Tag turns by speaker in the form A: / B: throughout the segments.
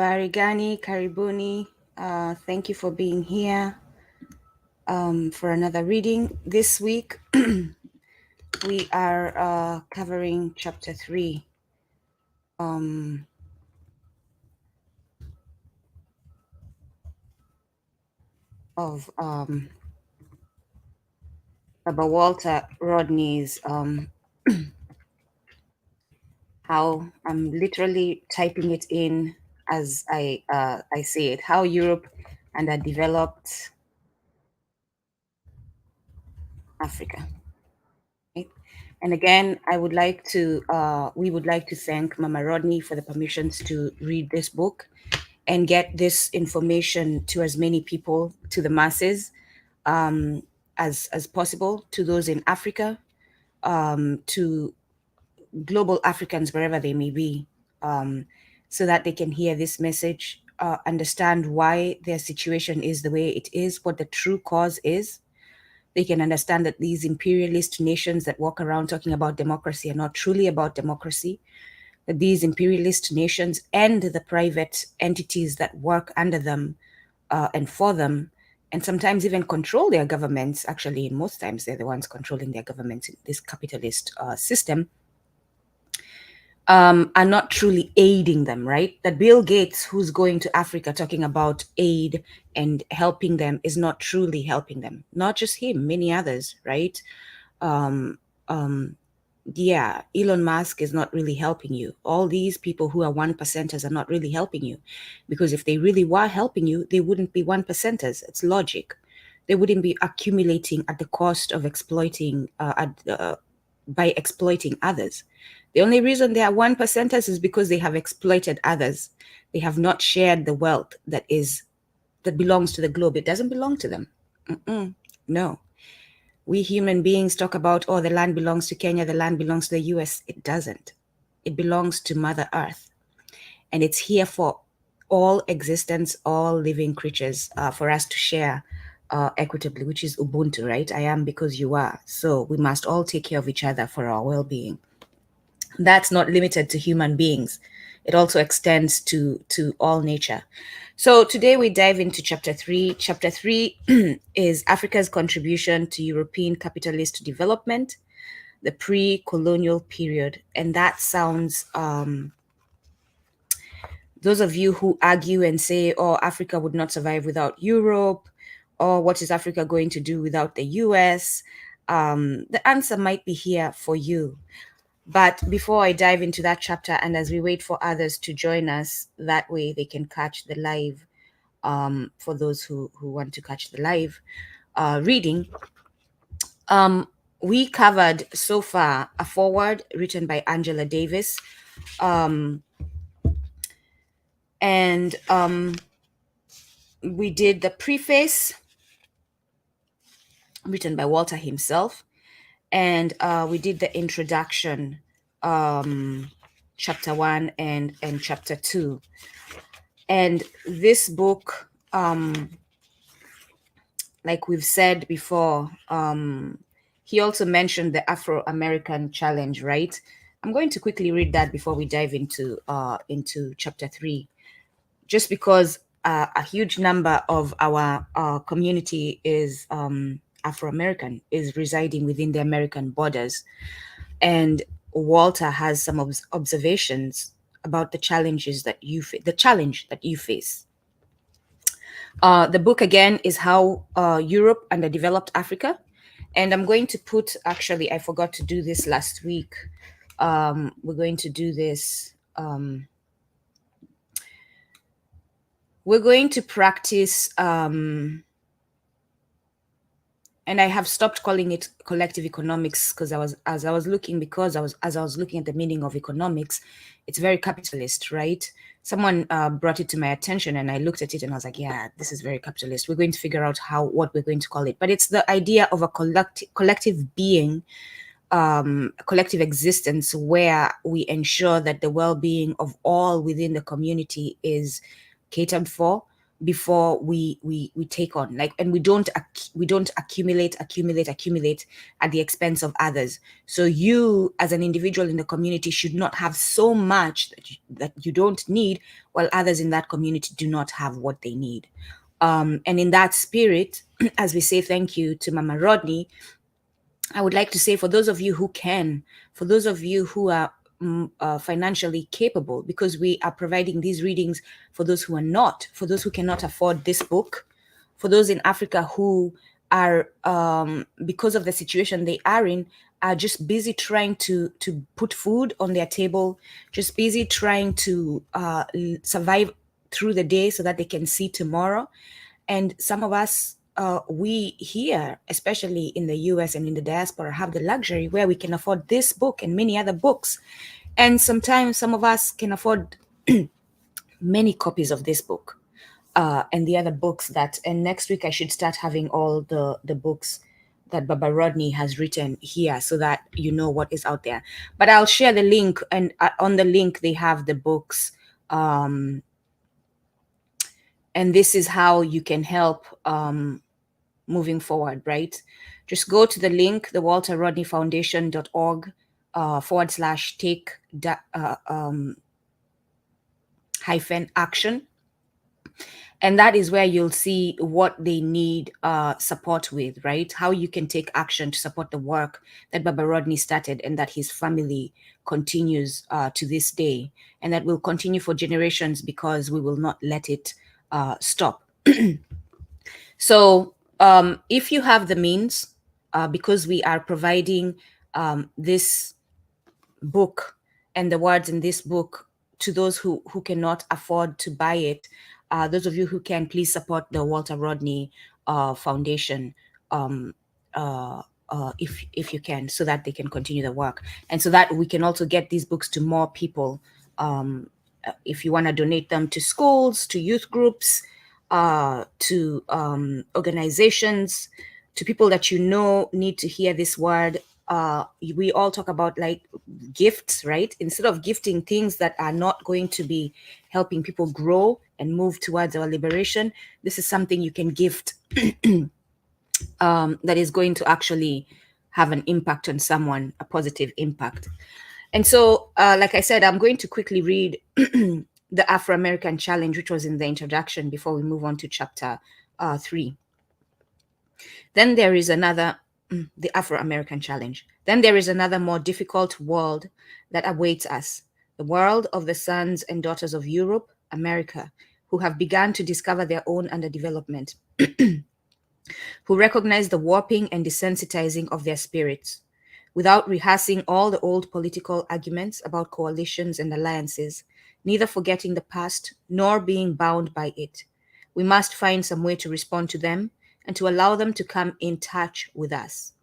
A: Habari gani, karibuni. Thank you for being here for another reading. This week, we are covering chapter 3 of Baba Walter Rodney's how I'm literally typing it in as I say it, how Europe underdeveloped Africa. Right? And again, I would like to we would like to thank Mama Rodney for the permissions to read this book and get this information to as many people, to the masses, as possible, to those in Africa, to global Africans wherever they may be, so that they can hear this message, understand why their situation is the way it is, what the true cause is. They can understand that these imperialist nations that walk around talking about democracy are not truly about democracy, that these imperialist nations and the private entities that work under them and for them, and sometimes even control their governments, actually, most times they're the ones controlling their governments in this capitalist system, are not truly aiding them, right? That Bill Gates, who's going to Africa talking about aid and helping them, is not truly helping them. Not just him, many others, right? Yeah, Elon Musk is not really helping you. All these people who are 1%ers are not really helping you, because if they really were helping you, they wouldn't be 1%ers. It's logic. They wouldn't be accumulating at the cost of exploiting, by exploiting others. The only reason they are 1%ers is because they have exploited others. They have not shared the wealth that belongs to the globe. It doesn't belong to them. No. We human beings talk about, oh, the land belongs to Kenya, the land belongs to the US. It doesn't. It belongs to Mother Earth. And it's here for all existence, all living creatures, for us to share equitably, which is Ubuntu, right? I am because you are. So we must all take care of each other for our well-being. That's not limited to human beings. It also extends to all nature. So today we dive into chapter 3. Chapter 3 is Africa's contribution to European capitalist development, the pre-colonial period. And that sounds, those of you who argue and say, oh, Africa would not survive without Europe, or what is Africa going to do without the US? The answer might be here for you. But before I dive into that chapter, and as we wait for others to join us, that way they can catch the live, for those who want to catch the live reading, we covered so far a foreword written by Angela Davis, and we did the preface written by Walter himself, and we did the introduction, chapter 1 and chapter 2. And this book, like we've said before, he also mentioned the Afro-American challenge, right? I'm going to quickly read that before we dive into chapter 3, just because a huge number of our community is Afro-American, is residing within the American borders. And Walter has some observations about the challenges that the challenge that you face. The book again is How Europe Underdeveloped Africa. And I'm going to put, actually, I forgot to do this last week. We're going to do this. We're going to practice, and I have stopped calling it collective economics because as I was looking at the meaning of economics, it's very capitalist, right? Someone brought it to my attention and I looked at it and I was like, yeah, this is very capitalist. We're going to figure out what we're going to call it. But it's the idea of a collective being, collective existence, where we ensure that the well-being of all within the community is catered for, before we take on, like, and we don't accumulate at the expense of others. So you as an individual in the community should not have so much that you don't need, while others in that community do not have what they need. And in that spirit, as we say thank you to Mama Rodney, I would like to say, for those of you who can, for those of you who are financially capable, because we are providing these readings for those who are not, for those who cannot afford this book, for those in Africa who are, because of the situation they are in, are just busy trying to put food on their table, just busy trying to survive through the day so that they can see tomorrow. And some of us, we here, especially in the US and in the diaspora, have the luxury where we can afford this book and many other books. And sometimes some of us can afford many copies of this book and the other books that, and next week I should start having all the books that Baba Rodney has written here so that you know what is out there. But I'll share the link, and on the link they have the books. And this is how you can help moving forward, right? Just go to the link, the walterrodneyfoundation.org /take hyphen action. And that is where you'll see what they need support with, right? How you can take action to support the work that Baba Rodney started and that his family continues to this day, and that will continue for generations because we will not let it stop. So if you have the means, because we are providing this book and the words in this book to those who cannot afford to buy it, those of you who can, please support the Walter Rodney Foundation if you can, so that they can continue the work and so that we can also get these books to more people. If you want to donate them to schools, to youth groups, to organizations, to people that you know need to hear this word. We all talk about like gifts, right? Instead of gifting things that are not going to be helping people grow and move towards our liberation, this is something you can gift that is going to actually have an impact on someone, a positive impact. And so, like I said, I'm going to quickly read the Afro-American Challenge, which was in the introduction before we move on to chapter 3. Then there is another, the Afro-American Challenge. Then there is another more difficult world that awaits us, the world of the sons and daughters of Europe, America, who have begun to discover their own underdevelopment, who recognize the warping and desensitizing of their spirits. Without rehearsing all the old political arguments about coalitions and alliances, neither forgetting the past nor being bound by it, we must find some way to respond to them and to allow them to come in touch with us.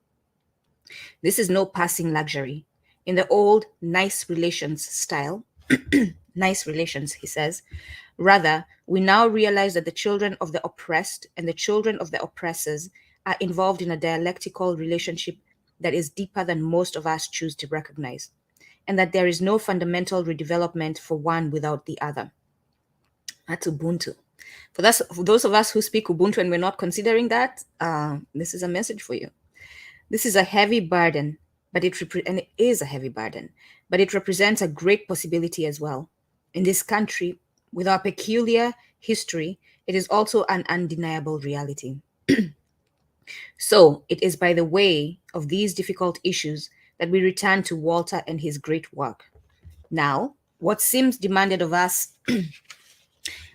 A: This is no passing luxury. In the old nice relations style, nice relations, he says, rather, we now realize that the children of the oppressed and the children of the oppressors are involved in a dialectical relationship that is deeper than most of us choose to recognize, and that there is no fundamental redevelopment for one without the other. That's Ubuntu. For those of us who speak Ubuntu and we're not considering that, this is a message for you. This is a heavy burden, but it is a heavy burden, but it represents a great possibility as well. In this country, with our peculiar history, it is also an undeniable reality. So it is by the way of these difficult issues that we return to Walter and his great work. Now, what seems demanded of us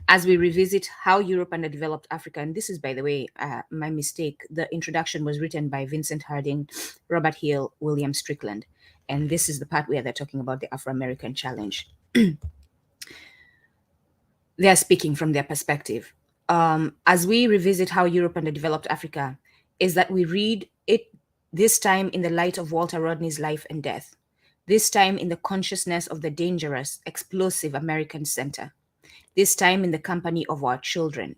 A: as we revisit how Europe underdeveloped Africa, and this is, by the way, my mistake. The introduction was written by Vincent Harding, Robert Hill, William Strickland, and this is the part where they're talking about the Afro-American Challenge. They're speaking from their perspective. As we revisit how Europe underdeveloped Africa, is that we read it this time in the light of Walter Rodney's life and death, this time in the consciousness of the dangerous, explosive American center, this time in the company of our children,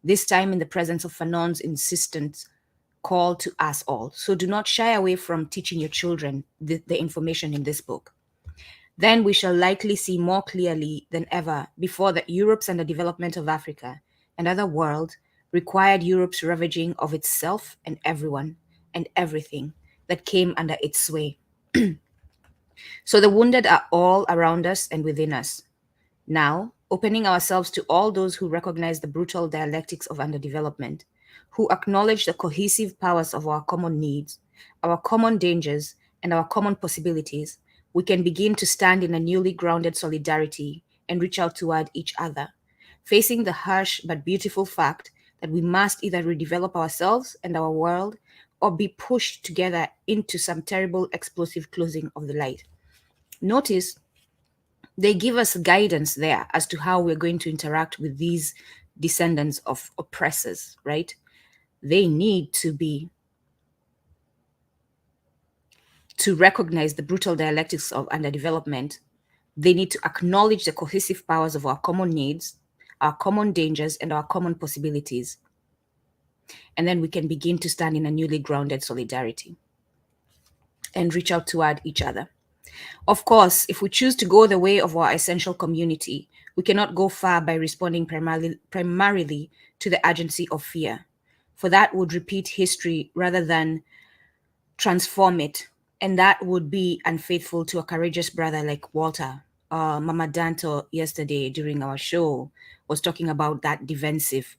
A: this time in the presence of Fanon's insistent call to us all. So do not shy away from teaching your children the information in this book. Then we shall likely see more clearly than ever before that Europe's underdevelopment of Africa another world required Europe's ravaging of itself and everyone and everything that came under its sway. So the wounded are all around us and within us. Now, opening ourselves to all those who recognize the brutal dialectics of underdevelopment, who acknowledge the cohesive powers of our common needs, our common dangers, and our common possibilities, we can begin to stand in a newly grounded solidarity and reach out toward each other, facing the harsh but beautiful fact that we must either redevelop ourselves and our world or be pushed together into some terrible explosive closing of the light. Notice they give us guidance there as to how we're going to interact with these descendants of oppressors, right? They need to recognize the brutal dialectics of underdevelopment. They need to acknowledge the cohesive powers of our common needs, our common dangers, and our common possibilities. And then we can begin to stand in a newly grounded solidarity and reach out toward each other. Of course, if we choose to go the way of our essential community, we cannot go far by responding primarily to the agency of fear, for that would repeat history rather than transform it, and that would be unfaithful to a courageous brother like Walter. Mama Danto yesterday during our show was talking about that defensive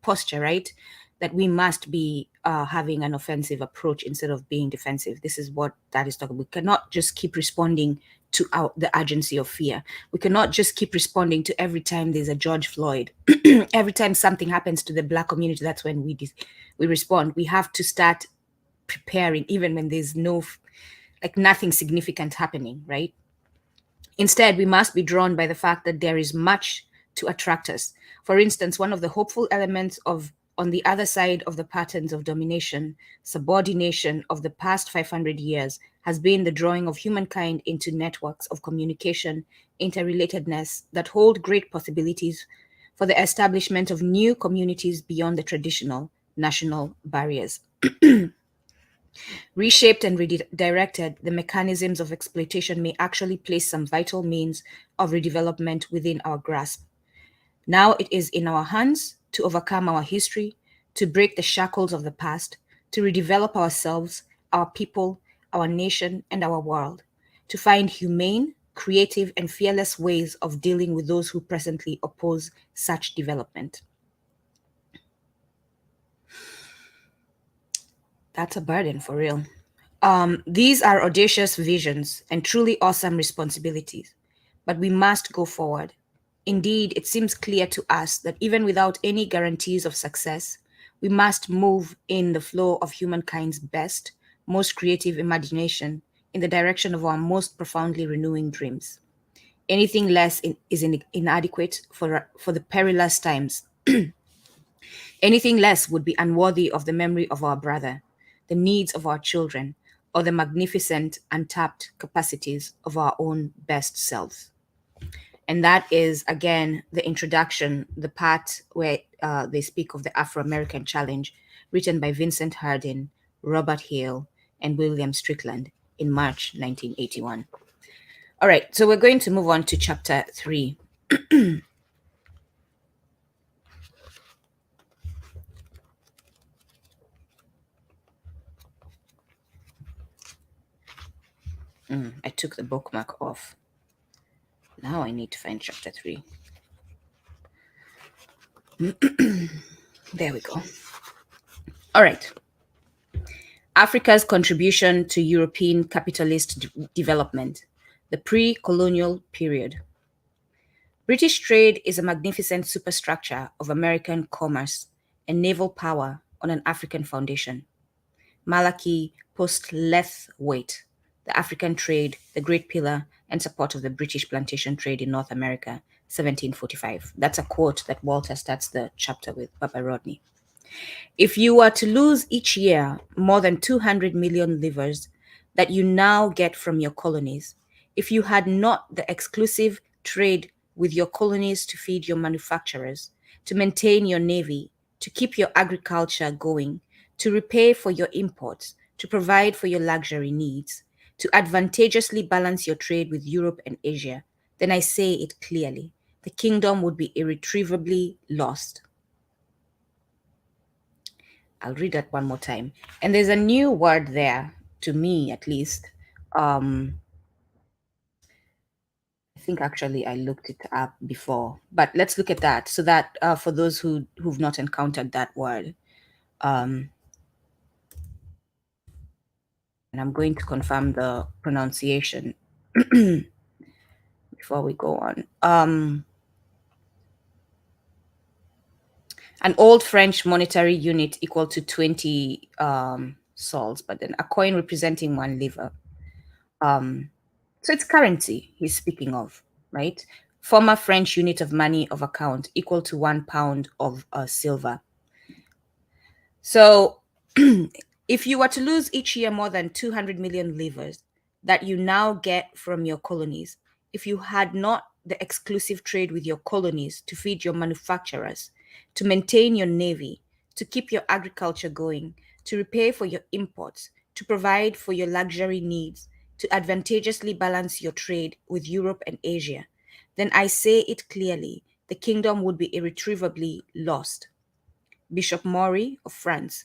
A: posture, right? That we must be having an offensive approach instead of being defensive. This is what that is talking. We cannot just keep responding to the agency of fear. We cannot just keep responding to every time there's a George Floyd. Every time something happens to the Black community, that's when we respond. We have to start preparing, even when there's nothing significant happening, right? Instead, we must be drawn by the fact that there is much to attract us. For instance, one of the hopeful elements on the other side of the patterns of domination, subordination of the past 500 years has been the drawing of humankind into networks of communication, interrelatedness that hold great possibilities for the establishment of new communities beyond the traditional national barriers. Reshaped and redirected, the mechanisms of exploitation may actually place some vital means of redevelopment within our grasp. Now it is in our hands to overcome our history, to break the shackles of the past, to redevelop ourselves, our people, our nation, and our world, to find humane, creative, and fearless ways of dealing with those who presently oppose such development. That's a burden for real. These are audacious visions and truly awesome responsibilities, but we must go forward. Indeed, it seems clear to us that even without any guarantees of success, we must move in the flow of humankind's best, most creative imagination in the direction of our most profoundly renewing dreams. Anything less is inadequate for the perilous times. Anything less would be unworthy of the memory of our brother, the needs of our children, or the magnificent, untapped capacities of our own best selves. And that is, again, the introduction, the part where they speak of the Afro-American challenge, written by Vincent Hardin, Robert Hale, and William Strickland in March 1981. All right, so we're going to move on to chapter 3. I took the bookmark off. Now I need to find chapter 3. There we go. All right. Africa's contribution to European capitalist development, the pre-colonial period. British trade is a magnificent superstructure of American commerce and naval power on an African foundation. Malachi Postlethwaite, The African Trade, the Great Pillar and Support of the British Plantation Trade in North America, 1745. That's a quote that Walter starts the chapter with, Baba Rodney. If you were to lose each year more than 200 million livres that you now get from your colonies, if you had not the exclusive trade with your colonies to feed your manufacturers, to maintain your navy, to keep your agriculture going, to repay for your imports, to provide for your luxury needs, to advantageously balance your trade with Europe and Asia, then I say it clearly the kingdom would be irretrievably lost. I'll read that one more time. And there's a new word there, to me at least. I think actually I looked it up before, but let's look at that. So that for those who've not encountered that word, and I'm going to confirm the pronunciation before we go on. An old French monetary unit equal to 20 sols, but then a coin representing one livre. So it's currency he's speaking of, right? Former French unit of money of account equal to 1 pound of silver. So if you were to lose each year more than 200 million livres that you now get from your colonies, if you had not the exclusive trade with your colonies to feed your manufacturers, to maintain your navy, to keep your agriculture going, to repay for your imports, to provide for your luxury needs, to advantageously balance your trade with Europe and Asia, then I say it clearly, the kingdom would be irretrievably lost. Bishop Maury of France,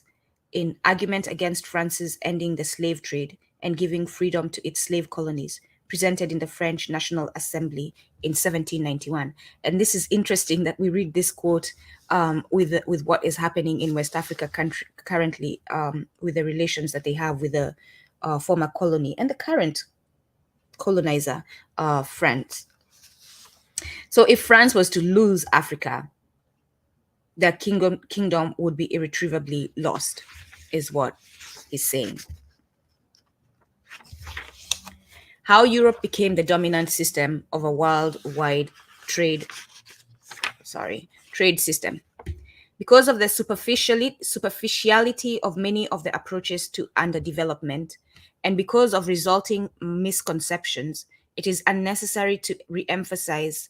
A: in Argument Against France's Ending the Slave Trade and Giving Freedom to its Slave Colonies, presented in the French National Assembly in 1791. And this is interesting that we read this quote with what is happening in West Africa currently, with the relations that they have with the former colony and the current colonizer, France. So if France was to lose Africa, their kingdom would be irretrievably lost, is what he's saying. How Europe became the dominant system of a worldwide trade system. Because of the superficiality of many of the approaches to underdevelopment, and because of resulting misconceptions, it is unnecessary to re-emphasize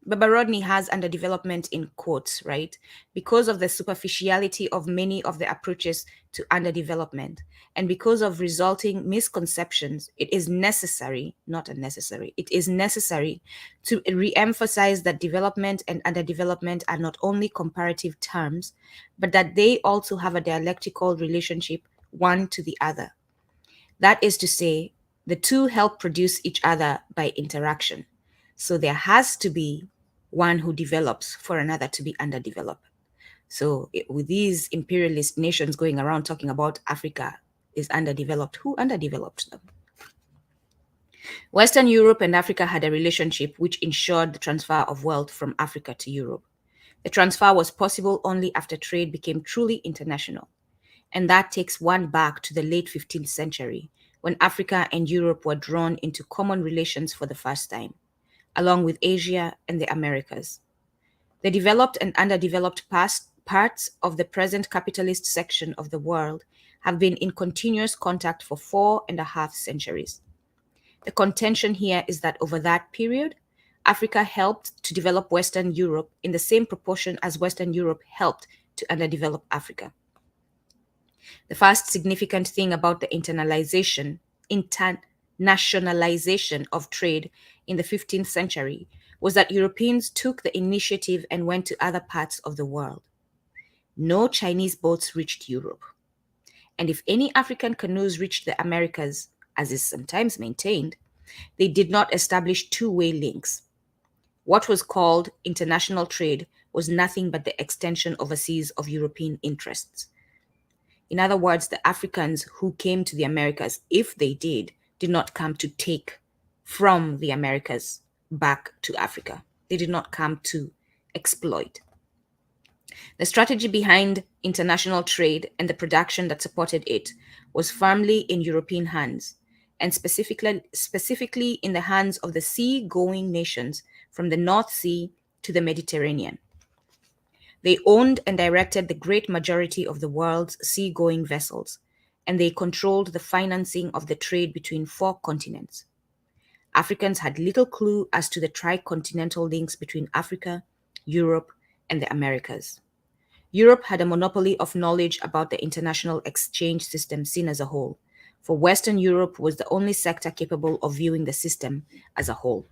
A: Baba Rodney has underdevelopment in quotes, right? Because of the superficiality of many of the approaches to underdevelopment, and because of resulting misconceptions, it is necessary, not unnecessary, it is necessary to re-emphasize that development and underdevelopment are not only comparative terms, but that they also have a dialectical relationship one to the other. That is to say, the two help produce each other by interaction. So there has to be one who develops for another to be underdeveloped. So with these imperialist nations going around talking about Africa is underdeveloped, who underdeveloped them? Western Europe and Africa had a relationship which ensured the transfer of wealth from Africa to Europe. The transfer was possible only after trade became truly international. And that takes one back to the late 15th century, when Africa and Europe were drawn into common relations for the first time, along with Asia and the Americas. The developed and underdeveloped parts of the present capitalist section of the world have been in continuous contact for 4.5 centuries. The contention here is that over that period, Africa helped to develop Western Europe in the same proportion as Western Europe helped to underdevelop Africa. The first significant thing about the internationalization of trade in the 15th century was that Europeans took the initiative and went to other parts of the world. No Chinese boats reached Europe. And if any African canoes reached the Americas, as is sometimes maintained, they did not establish two-way links. What was called international trade was nothing but the extension overseas of European interests. In other words, the Africans who came to the Americas, if they did not come to take from the Americas back to Africa. They did not come to exploit. The strategy behind international trade and the production that supported it was firmly in European hands, and specifically in the hands of the sea-going nations from the North Sea to the Mediterranean. They owned and directed the great majority of the world's sea-going vessels, and they controlled the financing of the trade between 4 continents. Africans had little clue as to the tricontinental links between Africa, Europe, and the Americas. Europe had a monopoly of knowledge about the international exchange system seen as a whole, for Western Europe was the only sector capable of viewing the system as a whole.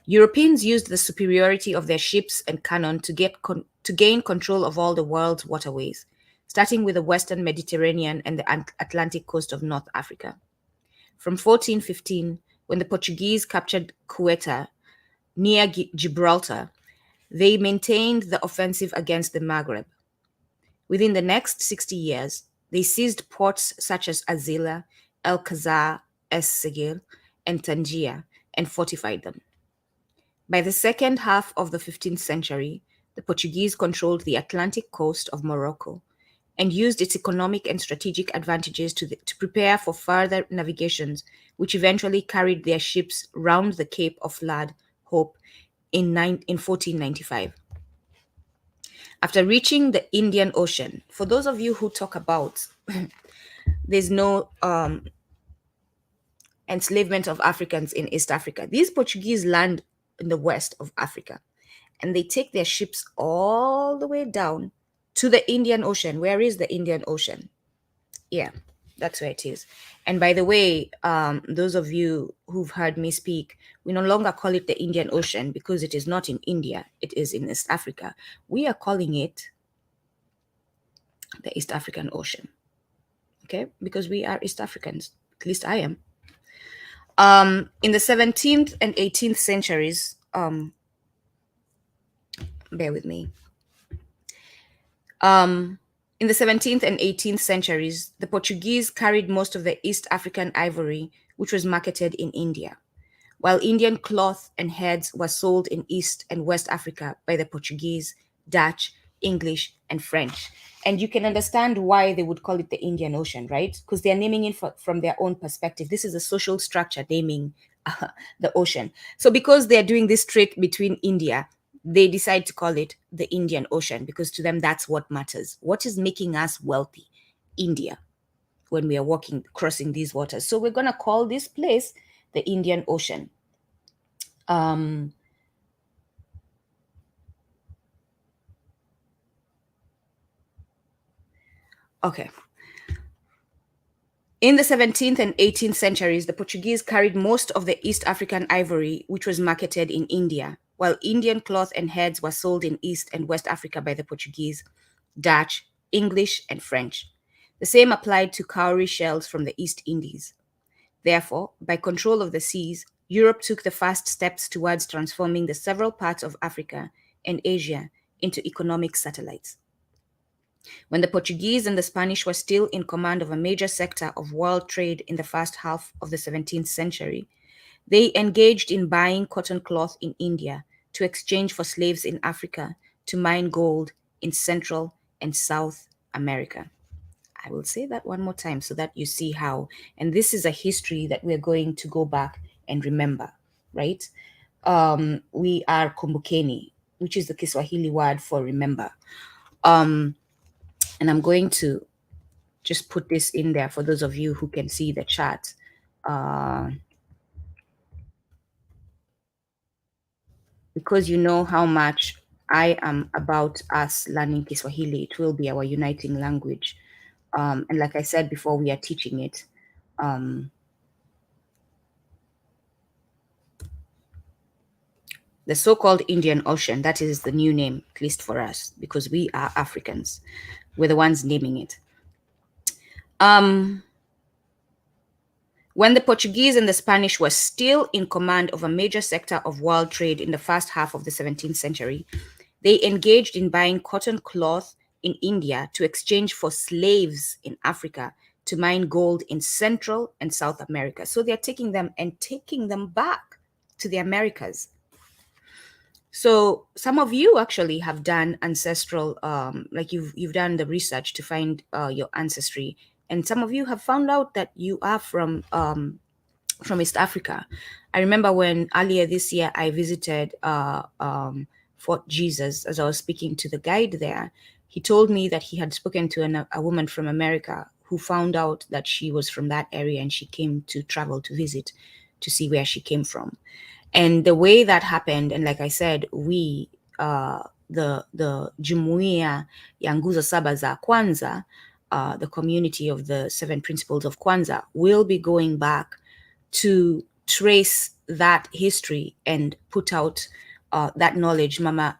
A: Europeans used the superiority of their ships and cannon to gain control of all the world's waterways, starting with the Western Mediterranean and the Atlantic coast of North Africa. From 1415, when the Portuguese captured Ceuta near Gibraltar, they maintained the offensive against the Maghreb. Within the next 60 years, they seized ports such as Azila, Alcazar, Es Segil, and Tangier and fortified them. By the second half of the 15th century, the Portuguese controlled the Atlantic coast of Morocco and used its economic and strategic advantages to prepare for further navigations, which eventually carried their ships round the Cape of Lad Hope in 1495. After reaching the Indian Ocean, for those of you who talk about there's no enslavement of Africans in East Africa, these Portuguese land in the west of Africa, and they take their ships all the way down to the Indian Ocean. Where is the Indian Ocean? Yeah, that's where it is. And by the way, those of you who've heard me speak, we no longer call it the Indian Ocean because it is not in India, it is in East Africa. We are calling it the East African Ocean, okay? Because we are East Africans, at least I am. In the 17th and 18th centuries, bear with me. In the 17th and 18th centuries, the Portuguese carried most of the East African ivory, which was marketed in India, while Indian cloth and heads were sold in East and West Africa by the Portuguese, Dutch, English, and French. And you can understand why they would call it the Indian Ocean, right? Because they're naming it from their own perspective. This is a social structure naming the ocean. So because they're doing this trade between India, they decide to call it the Indian Ocean because to them, that's what matters. What is making us wealthy? India, when we are crossing these waters. So we're going to call this place the Indian Ocean. Okay. In the 17th and 18th centuries, the Portuguese carried most of the East African ivory, which was marketed in India, while Indian cloth and heads were sold in East and West Africa by the Portuguese, Dutch, English, and French. The same applied to cowrie shells from the East Indies. Therefore, by control of the seas, Europe took the first steps towards transforming the several parts of Africa and Asia into economic satellites. When the Portuguese and the Spanish were still in command of a major sector of world trade in the first half of the 17th century, they engaged in buying cotton cloth in India to exchange for slaves in Africa to mine gold in Central and South America. I will say that one more time so that you see how, and this is a history that we're going to go back and remember, right? We are Kumbukeni, which is the Kiswahili word for remember. And I'm going to just put this in there for those of you who can see the chart. Because you know how much I am about us learning Kiswahili, it will be our uniting language. And like I said before, we are teaching it. The so-called Indian Ocean, that is the new name, at least for us, because we are Africans. We're the ones naming it. When the Portuguese and the Spanish were still in command of a major sector of world trade in the first half of the 17th century, they engaged in buying cotton cloth in India to exchange for slaves in Africa to mine gold in Central and South America. So they're taking them and taking them back to the Americas. So some of you actually have done ancestral, like you've done the research to find your ancestry, and some of you have found out that you are from East Africa. I remember when earlier this year I visited Fort Jesus. As I was speaking to the guide there, he told me that he had spoken to a woman from America who found out that she was from that area and she came to travel to visit to see where she came from. And the way that happened, and like I said, we, the Jumuiya ya Nguzo Saba za Kwanza, the community of the 7 principles of Kwanzaa, will be going back to trace that history and put out that knowledge. Mama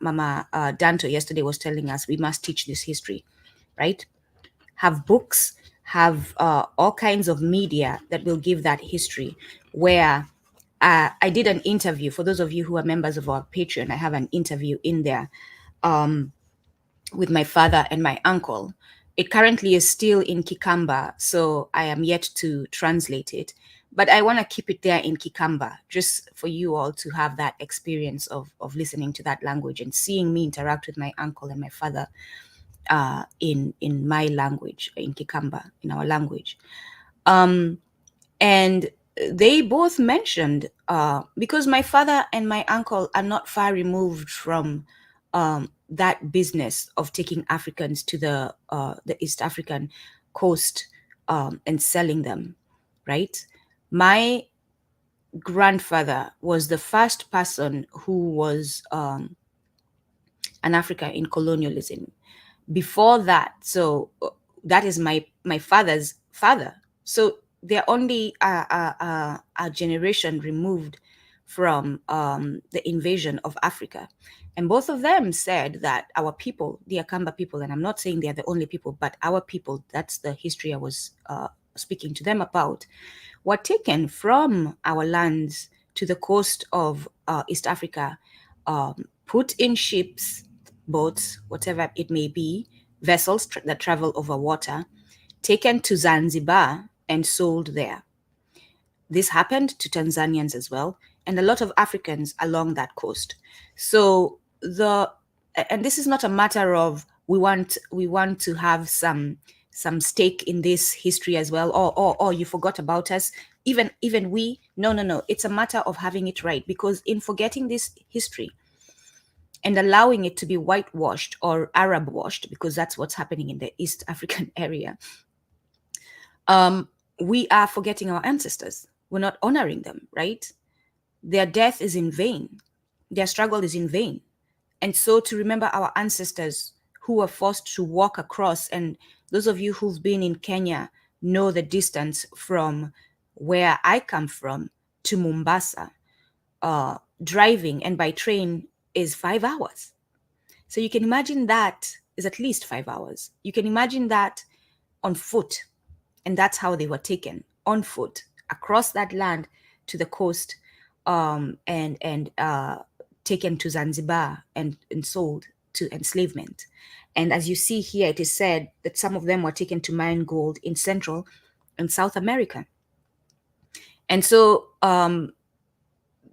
A: Danto yesterday was telling us we must teach this history, right? Have books, have all kinds of media that will give that history. Where I did an interview, for those of you who are members of our Patreon, I have an interview in there with my father and my uncle. It currently is still in Kikamba, so I am yet to translate it. But I want to keep it there in Kikamba, just for you all to have that experience of listening to that language and seeing me interact with my uncle and my father in my language, in Kikamba, in our language. And they both mentioned, because my father and my uncle are not far removed from that business of taking Africans to the East African coast and selling them, right? My grandfather was the first person who was an African in colonialism. Before that, so that is my father's father. So they're only a generation removed from the invasion of Africa. And both of them said that our people, the Akamba people, and I'm not saying they're the only people, but our people, that's the history I was speaking to them about, were taken from our lands to the coast of East Africa, put in ships, boats, whatever it may be, vessels that travel over water, taken to Zanzibar and sold there. This happened to Tanzanians as well, and a lot of Africans along that coast. So and this is not a matter of we want to have some stake in this history as well, or you forgot about us. Even we, no. It's a matter of having it right, because in forgetting this history and allowing it to be whitewashed or Arab washed, because that's what's happening in the East African area, we are forgetting our ancestors. We're not honoring them, right? Their death is in vain. Their struggle is in vain. And so to remember our ancestors who were forced to walk across, and those of you who've been in Kenya know the distance from where I come from to Mombasa, driving and by train is 5 hours. So you can imagine that is at least 5 hours. You can imagine that on foot. And that's how they were taken, on foot, across that land to the coast, and taken to Zanzibar and sold to enslavement. And as you see here, it is said that some of them were taken to mine gold in Central and South America. And so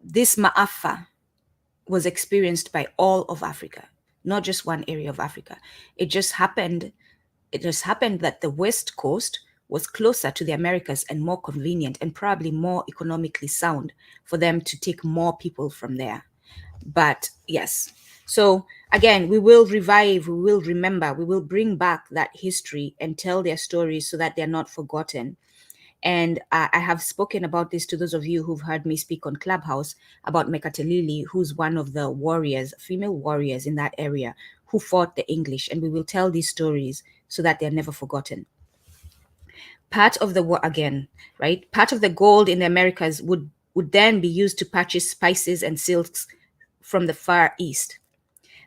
A: this Ma'afa was experienced by all of Africa, not just one area of Africa. It just happened that the West Coast was closer to the Americas and more convenient and probably more economically sound for them to take more people from there. But yes, so again, we will revive, we will remember, we will bring back that history and tell their stories so that they're not forgotten. And I have spoken about this to those of you who've heard me speak on Clubhouse about Mekatelili, who's one of the warriors, female warriors in that area, who fought the English. And we will tell these stories so that they're never forgotten. Part of the part of the gold in the Americas would then be used to purchase spices and silks from the Far East.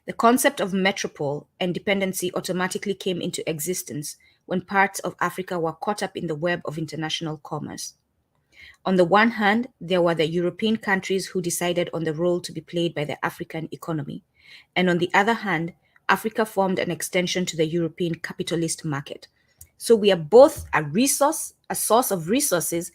A: The concept of metropole and dependency automatically came into existence when parts of Africa were caught up in the web of international commerce. On the one hand, there were the European countries who decided on the role to be played by the African economy. And on the other hand, Africa formed an extension to the European capitalist market. So we are both a resource, a source of resources,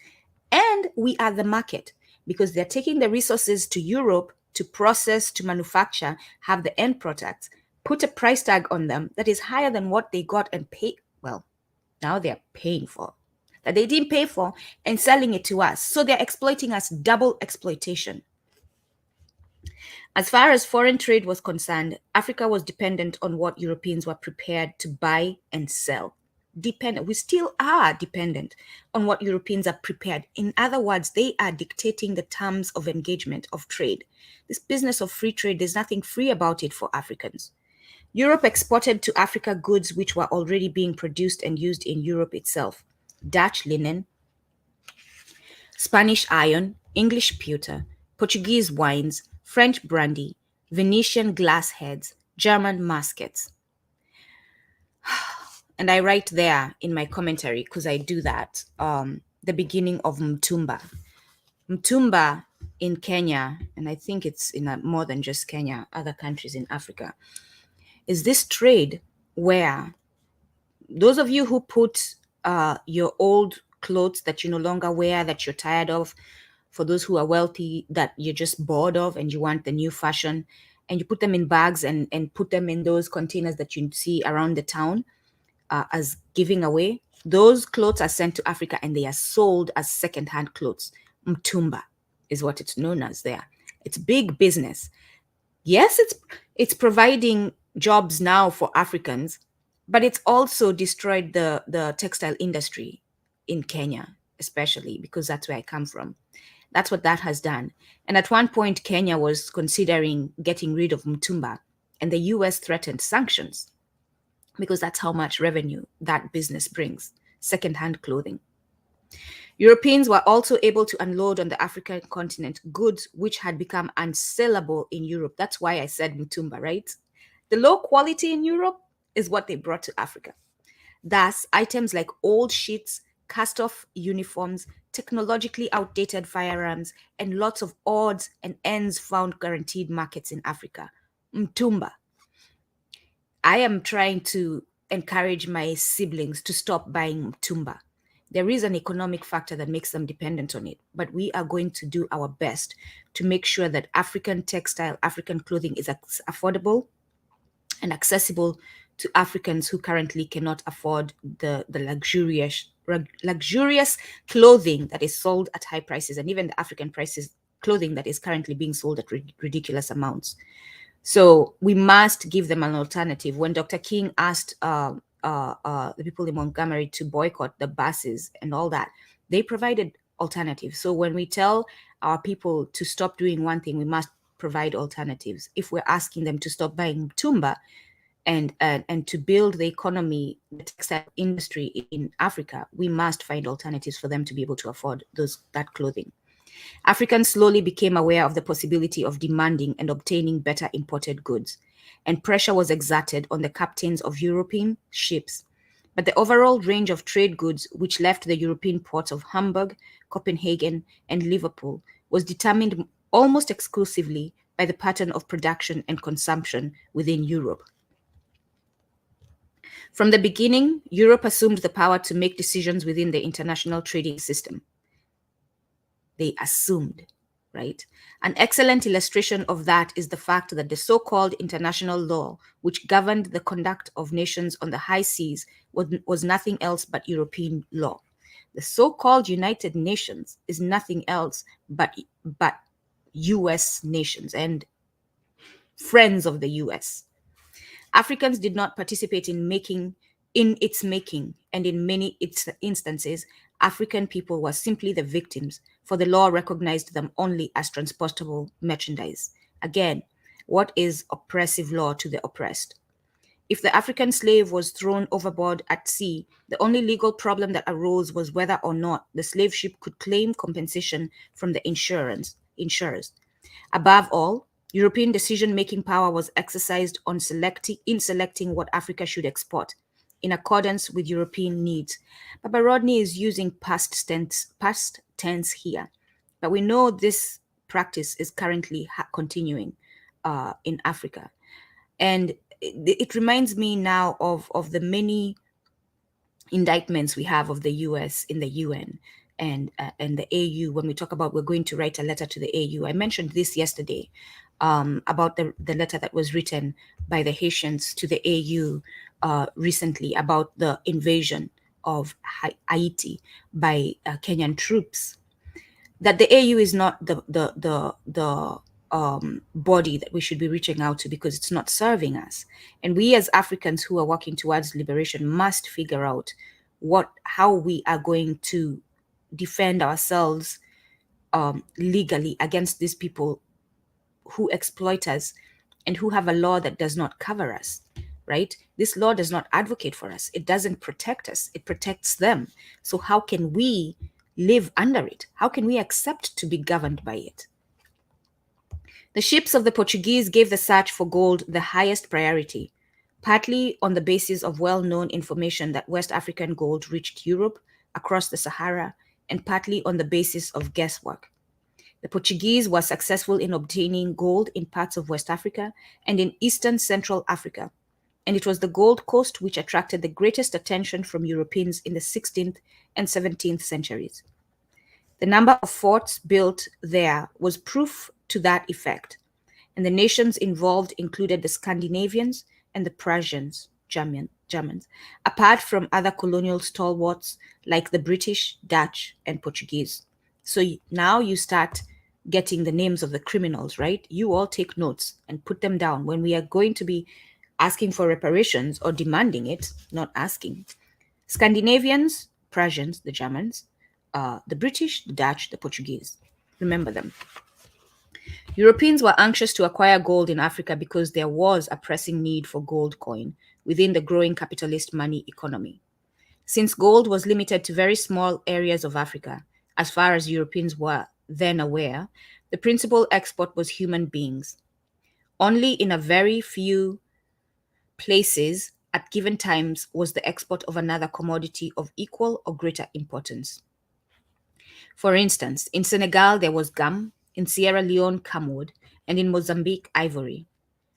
A: and we are the market, because they're taking the resources to Europe to process, to manufacture, have the end products, put a price tag on them that is higher than what they got and pay. Well, now they're paying for that they didn't pay for and selling it to us. So they're exploiting us, double exploitation. As far as foreign trade was concerned, Africa was dependent on what Europeans were prepared to buy and sell. We still are dependent on what Europeans are prepared. In other words, they are dictating the terms of engagement of trade. This business of free trade, there's nothing free about it for Africans. Europe exported to Africa goods which were already being produced and used in Europe itself. Dutch linen, Spanish iron, English pewter, Portuguese wines, French brandy, Venetian glass heads, German muskets. And I write there in my commentary, because I do that, the beginning of Mtumba. Mtumba in Kenya, and I think it's in more than just Kenya, other countries in Africa, is this trade where those of you who put your old clothes that you no longer wear, that you're tired of, for those who are wealthy, that you're just bored of and you want the new fashion, and you put them in bags and put them in those containers that you see around the town as giving away. Those clothes are sent to Africa and they are sold as second-hand clothes. Mtumba is what it's known as there. It's big business. Yes, it's providing jobs now for Africans, but it's also destroyed the textile industry in Kenya, especially because that's where I come from. That's what that has done. And at one point, Kenya was considering getting rid of Mtumba, and the US threatened sanctions because that's how much revenue that business brings, secondhand clothing. Europeans were also able to unload on the African continent goods which had become unsellable in Europe. That's why I said Mtumba, right? The low quality in Europe is what they brought to Africa. Thus, items like old sheets, cast-off uniforms, technologically outdated firearms, and lots of odds and ends found guaranteed markets in Africa. Mtumba. I am trying to encourage my siblings to stop buying Mtumba. There is an economic factor that makes them dependent on it, but we are going to do our best to make sure that African textile, African clothing is affordable and accessible to Africans who currently cannot afford the luxurious clothing that is sold at high prices, and even the African prices clothing that is currently being sold at ridiculous amounts. So we must give them an alternative. When Dr. King asked the people in Montgomery to boycott the buses and all that, they provided alternatives. So when we tell our people to stop doing one thing, we must provide alternatives. If we're asking them to stop buying Tumba and to build the economy, the textile industry in Africa, we must find alternatives for them to be able to afford that clothing. Africans slowly became aware of the possibility of demanding and obtaining better imported goods, and pressure was exerted on the captains of European ships. But the overall range of trade goods which left the European ports of Hamburg, Copenhagen, and Liverpool was determined almost exclusively by the pattern of production and consumption within Europe. From the beginning, Europe assumed the power to make decisions within the international trading system. They assumed, right? An excellent illustration of that is the fact that the so-called international law, which governed the conduct of nations on the high seas, was nothing else but European law. The so-called United Nations is nothing else but US nations and friends of the US. Africans did not participate in its making, and in many instances, African people were simply the victims, for the law recognized them only as transportable merchandise. Again, what is oppressive law to the oppressed? If the African slave was thrown overboard at sea, the only legal problem that arose was whether or not the slave ship could claim compensation from the insurers. Above all, European decision-making power was exercised in selecting what Africa should export, in accordance with European needs. Baba Rodney is using past tense here, but we know this practice is currently continuing in Africa. And it reminds me now of the many indictments we have of the US in the UN and the AU. When we talk about we're going to write a letter to the AU, I mentioned this yesterday about the letter that was written by the Haitians to the AU recently about the invasion of Haiti by Kenyan troops. That the AU is not the body that we should be reaching out to, because it's not serving us. And we as Africans who are working towards liberation must figure out how we are going to defend ourselves legally against these people who exploit us and who have a law that does not cover us. right? This law does not advocate for us. It doesn't protect us. It protects them. So how can we live under it? How can we accept to be governed by it? The ships of the Portuguese gave the search for gold the highest priority, partly on the basis of well-known information that West African gold reached Europe across the Sahara, and partly on the basis of guesswork. The Portuguese were successful in obtaining gold in parts of West Africa and in eastern Central Africa, and it was the Gold Coast which attracted the greatest attention from Europeans in the 16th and 17th centuries. The number of forts built there was proof to that effect, and the nations involved included the Scandinavians and the Prussians, Germans, apart from other colonial stalwarts like the British, Dutch, and Portuguese. So now you start getting the names of the criminals, right? You all take notes and put them down when we are going to be asking for reparations or demanding it, not asking. Scandinavians, Prussians, the Germans, the British, the Dutch, the Portuguese. Remember them. Europeans were anxious to acquire gold in Africa because there was a pressing need for gold coin within the growing capitalist money economy. Since gold was limited to very small areas of Africa, as far as Europeans were then aware, the principal export was human beings. Only in a very few places at given times was the export of another commodity of equal or greater importance. For instance, in Senegal there was gum, in Sierra Leone camwood, and in Mozambique ivory.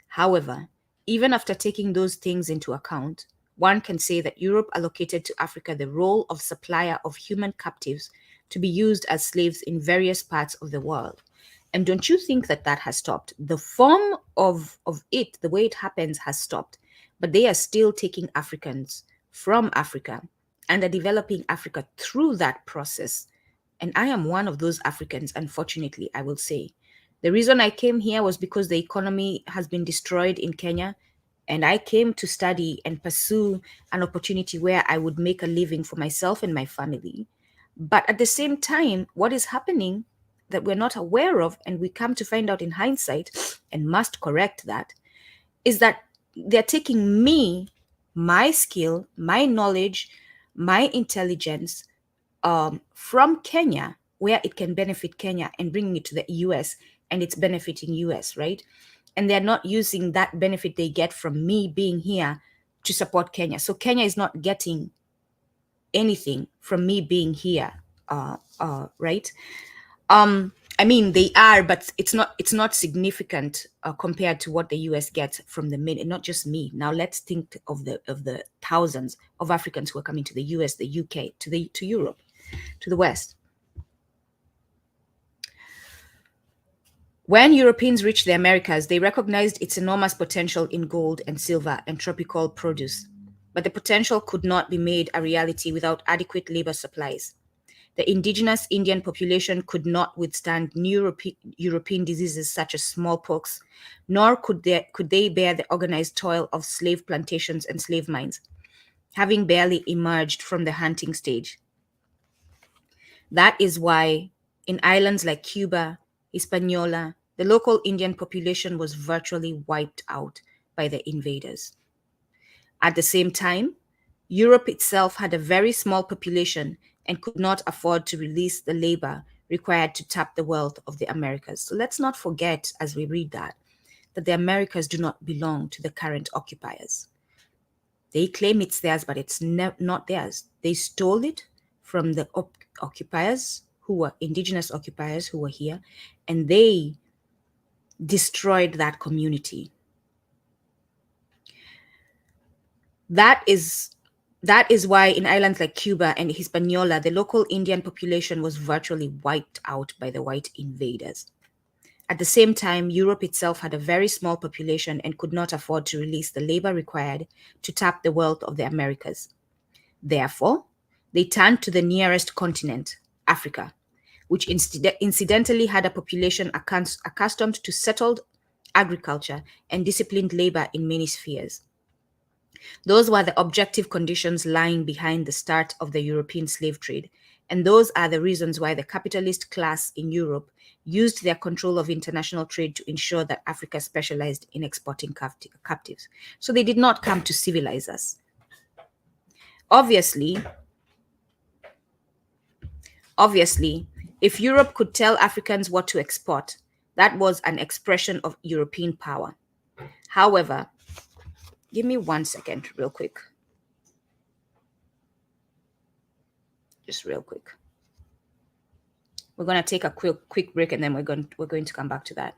A: However, even after taking those things into account, one can say that Europe allocated to Africa the role of supplier of human captives to be used as slaves in various parts of the world. And don't you think that that has stopped? The form of it, the way it happens, has stopped. But they are still taking Africans from Africa and are developing Africa through that process. And I am one of those Africans, unfortunately, I will say. The reason I came here was because the economy has been destroyed in Kenya. And I came to study and pursue an opportunity where I would make a living for myself and my family. But at the same time, what is happening that we're not aware of, and we come to find out in hindsight and must correct that, is that they're taking me, my skill, my knowledge, my intelligence from Kenya, where it can benefit Kenya, and bringing it to the US, and it's benefiting US, right? And they're not using that benefit they get from me being here to support Kenya. So Kenya is not getting anything from me being here, right? I mean, they are, but it's not significant compared to what the US gets from the minute. Not just me. Now let's think of the thousands of Africans who are coming to the US, the UK, to Europe, to the West. When Europeans reached the Americas, they recognized its enormous potential in gold and silver and tropical produce. But the potential could not be made a reality without adequate labor supplies. The indigenous Indian population could not withstand new European diseases such as smallpox, nor could they bear the organized toil of slave plantations and slave mines, having barely emerged from the hunting stage. That is why in islands like Cuba, Hispaniola, the local Indian population was virtually wiped out by the invaders. At the same time, Europe itself had a very small population and could not afford to release the labor required to tap the wealth of the Americas. So let's not forget, as we read that the Americas do not belong to the current occupiers. They claim it's theirs, but it's not theirs. They stole it from the occupiers who were indigenous occupiers who were here, and they destroyed that community. That is why in islands like Cuba and Hispaniola, the local Indian population was virtually wiped out by the white invaders. At the same time, Europe itself had a very small population and could not afford to release the labor required to tap the wealth of the Americas. Therefore, they turned to the nearest continent, Africa, which incidentally had a population accustomed to settled agriculture and disciplined labor in many spheres. Those were the objective conditions lying behind the start of the European slave trade, And those are the reasons why the capitalist class in Europe used their control of international trade to ensure that Africa specialized in exporting captives. So they did not come to civilize us. Obviously, if Europe could tell Africans what to export, that was an expression of European power. However, give me 1 second, real quick. Just real quick. We're going to take a quick break, and then we're going to come back to that.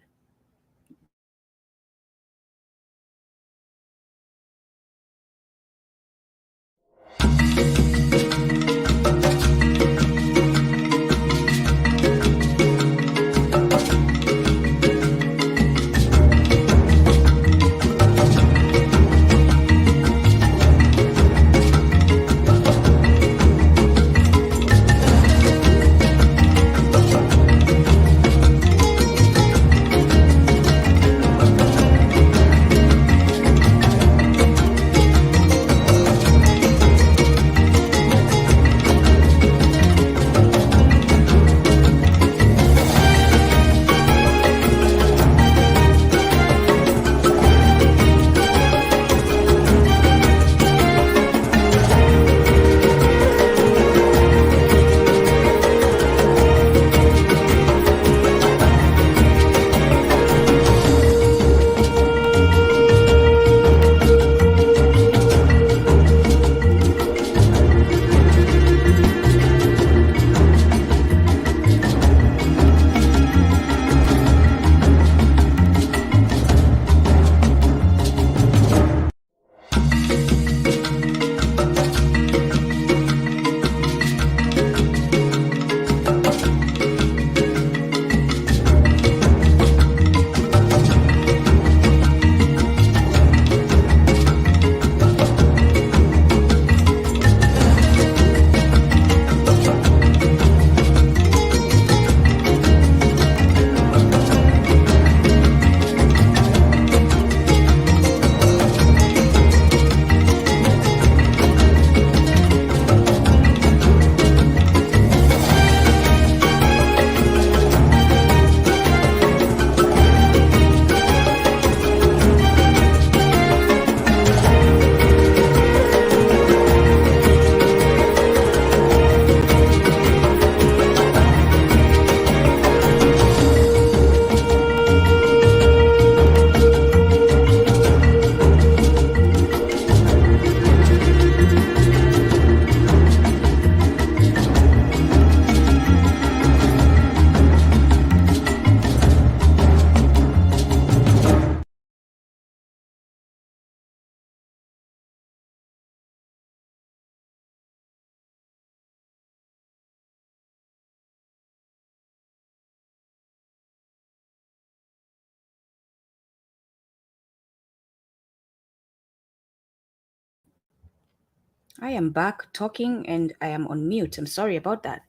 A: I am back talking and I am on mute. I'm sorry about that.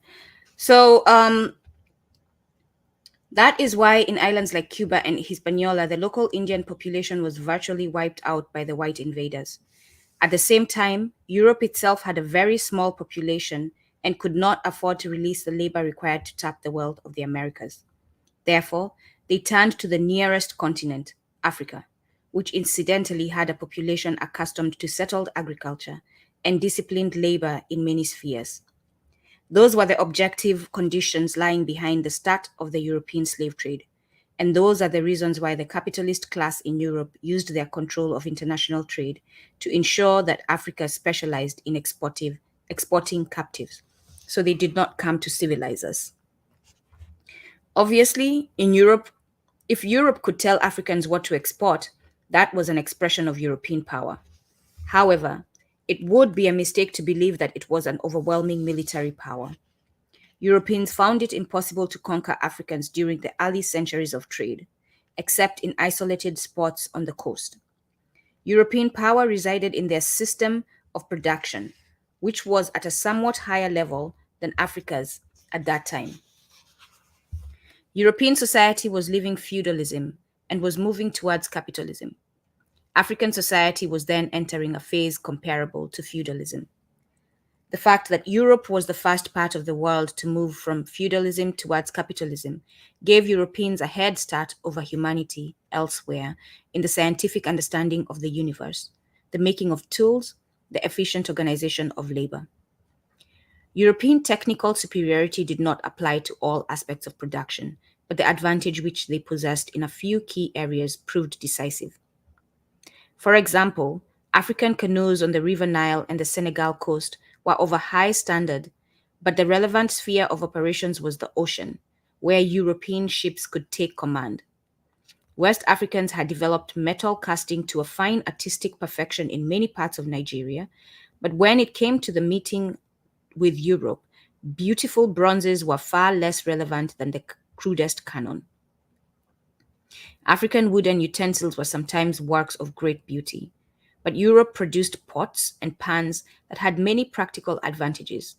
A: So, that is why in islands like Cuba and Hispaniola, the local Indian population was virtually wiped out by the white invaders. At the same time, Europe itself had a very small population and could not afford to release the labor required to tap the wealth of the Americas. Therefore, they turned to the nearest continent, Africa, which incidentally had a population accustomed to settled agriculture and disciplined labor in many spheres. Those were the objective conditions lying behind the start of the European slave trade. And those are the reasons why the capitalist class in Europe used their control of international trade to ensure that Africa specialized in exporting captives. So they did not come to civilize us. Obviously, in Europe, if Europe could tell Africans what to export, that was an expression of European power. However, it would be a mistake to believe that it was an overwhelming military power. Europeans found it impossible to conquer Africans during the early centuries of trade, except in isolated spots on the coast. European power resided in their system of production, which was at a somewhat higher level than Africa's at that time. European society was leaving feudalism and was moving towards capitalism. African society was then entering a phase comparable to feudalism. The fact that Europe was the first part of the world to move from feudalism towards capitalism gave Europeans a head start over humanity elsewhere in the scientific understanding of the universe, the making of tools, the efficient organization of labor. European technical superiority did not apply to all aspects of production, but the advantage which they possessed in a few key areas proved decisive. For example, African canoes on the River Nile and the Senegal coast were of a high standard, but the relevant sphere of operations was the ocean, where European ships could take command. West Africans had developed metal casting to a fine artistic perfection in many parts of Nigeria, but when it came to the meeting with Europe, beautiful bronzes were far less relevant than the crudest cannon. African wooden utensils were sometimes works of great beauty, but Europe produced pots and pans that had many practical advantages.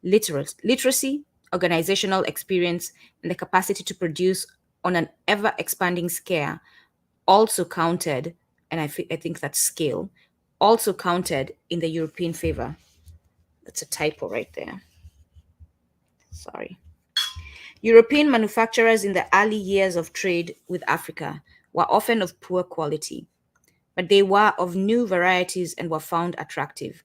A: Literacy, organizational experience, and the capacity to produce on an ever expanding scale also counted, and I think that scale also counted in the European favor. That's a typo right there. Sorry. European manufacturers in the early years of trade with Africa were often of poor quality, but they were of new varieties and were found attractive.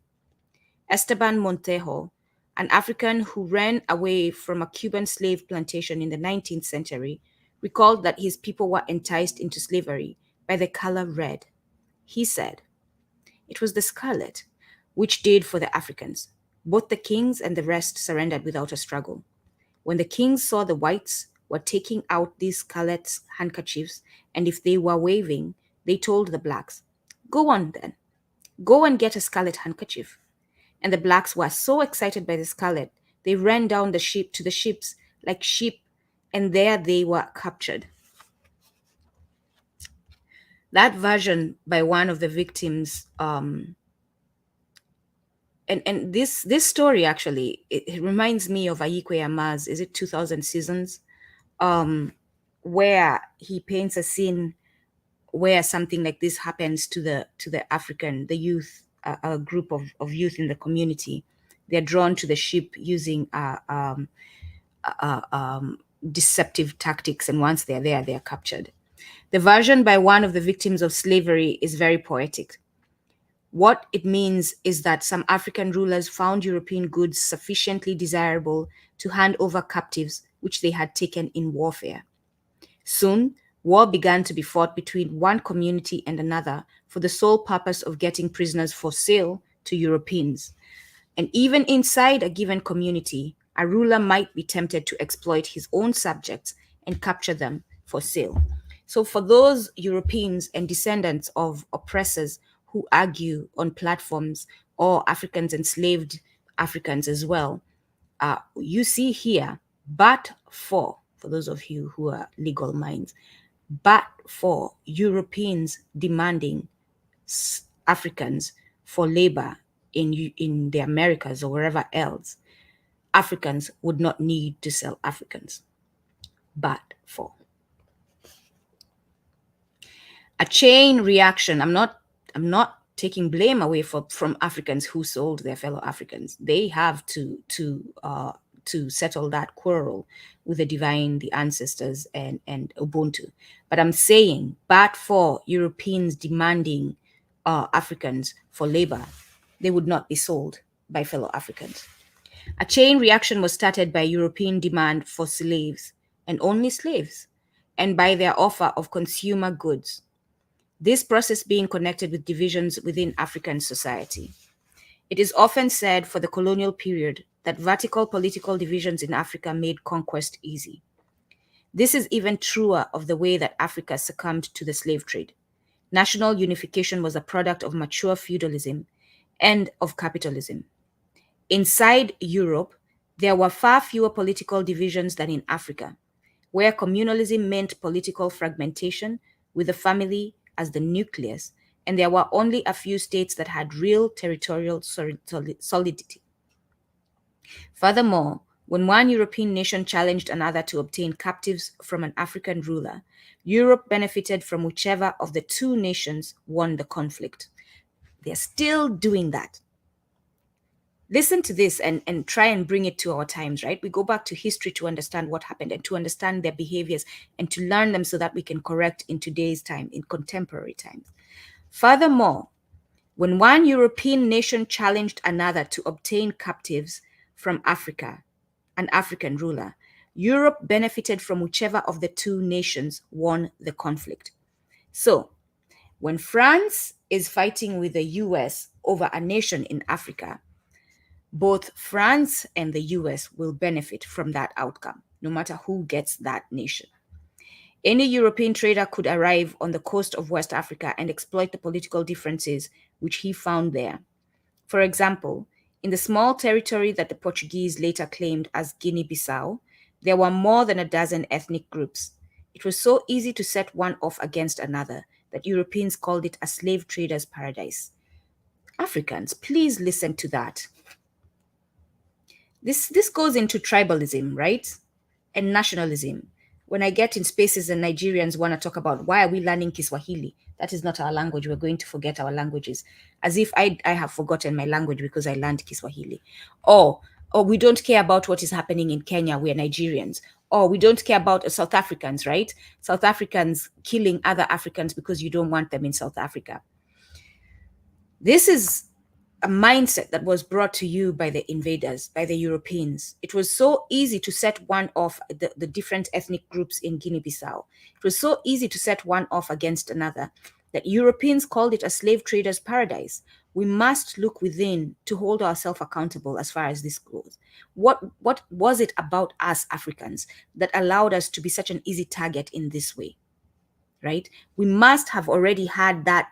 A: Esteban Montejo, an African who ran away from a Cuban slave plantation in the 19th century, recalled that his people were enticed into slavery by the color red. He said, "It was the scarlet which did for the Africans. Both the kings and the rest surrendered without a struggle. When the kings saw the whites were taking out these scarlet handkerchiefs, and if they were waving, they told the blacks, 'Go on then, go and get a scarlet handkerchief.' And the blacks were so excited by the scarlet, they ran down the ship to the ships like sheep, and there they were captured." That version by one of the victims, and this story actually it reminds me of Ayikwe Yama's, is it 2000 Seasons, um, where he paints a scene where something like this happens to the youth, a group of youth in the community. They're drawn to the ship using deceptive tactics, and once they're there, they're captured. The version by one of the victims of slavery is very poetic. What it means is that some African rulers found European goods sufficiently desirable to hand over captives which they had taken in warfare. Soon, war began to be fought between one community and another for the sole purpose of getting prisoners for sale to Europeans. And even inside a given community, a ruler might be tempted to exploit his own subjects and capture them for sale. So, for those Europeans and descendants of oppressors who argue on platforms, or Africans enslaved Africans as well, you see here, but for those of you who are legal minds, but for Europeans demanding Africans for labor in the Americas or wherever else, Africans would not need to sell Africans. But for a chain reaction, I'm not taking blame away from Africans who sold their fellow Africans. They have to settle that quarrel with the divine, the ancestors, and Ubuntu. But I'm saying, but for Europeans demanding Africans for labor, they would not be sold by fellow Africans. A chain reaction was started by European demand for slaves, and only slaves, and by their offer of consumer goods. This process being connected with divisions within African society. It is often said for the colonial period that vertical political divisions in Africa made conquest easy. This is even truer of the way that Africa succumbed to the slave trade. National unification was a product of mature feudalism and of capitalism. Inside Europe, there were far fewer political divisions than in Africa, where communalism meant political fragmentation with the family as the nucleus, and there were only a few states that had real territorial solidity. Furthermore, when one European nation challenged another to obtain captives from an African ruler, Europe benefited from whichever of the two nations won the conflict. They're still doing that. Listen to this and try and bring it to our times, right? We go back to history to understand what happened and to understand their behaviors and to learn them so that we can correct in today's time, in contemporary times. Furthermore, when one European nation challenged another to obtain captives from Africa, an African ruler, Europe benefited from whichever of the two nations won the conflict. So, when France is fighting with the US over a nation in Africa, both France and the US will benefit from that outcome, no matter who gets that nation. Any European trader could arrive on the coast of West Africa and exploit the political differences which he found there. For example, in the small territory that the Portuguese later claimed as Guinea-Bissau, there were more than a dozen ethnic groups. It was so easy to set one off against another that Europeans called it a slave trader's paradise. Africans, please listen to that. This goes into tribalism, right? And nationalism. When I get in spaces and Nigerians want to talk about why are we learning Kiswahili? That is not our language. We're going to forget our languages. As if I have forgotten my language because I learned Kiswahili. Or we don't care about what is happening in Kenya. We're Nigerians. Or we don't care about South Africans, right? South Africans killing other Africans because you don't want them in South Africa. This is a mindset that was brought to you by the invaders, by the Europeans. It was so easy to set one off, the different ethnic groups in Guinea-Bissau. It was so easy to set one off against another that Europeans called it a slave trader's paradise. We must look within to hold ourselves accountable as far as this goes. What was it about us Africans that allowed us to be such an easy target in this way, right? We must have already had that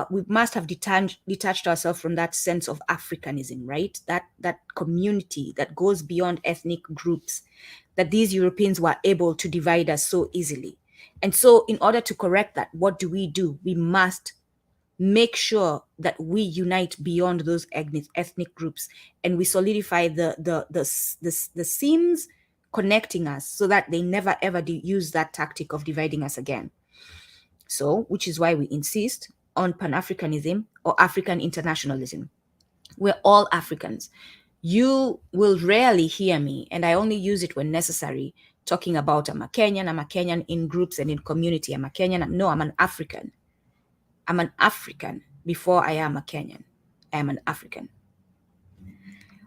A: we must have detached ourselves from that sense of Africanism, right? That community that goes beyond ethnic groups, that these Europeans were able to divide us so easily. And so in order to correct that, what do? We must make sure that we unite beyond those ethnic groups and we solidify the seams connecting us so that they never ever use that tactic of dividing us again. So, which is why we insist on Pan-Africanism or African internationalism. We're all Africans. You will rarely hear me, and I only use it when necessary, talking about I'm a Kenyan in groups and in community. I'm a Kenyan. No, I'm an African. I'm an African before I am a Kenyan. I am an African.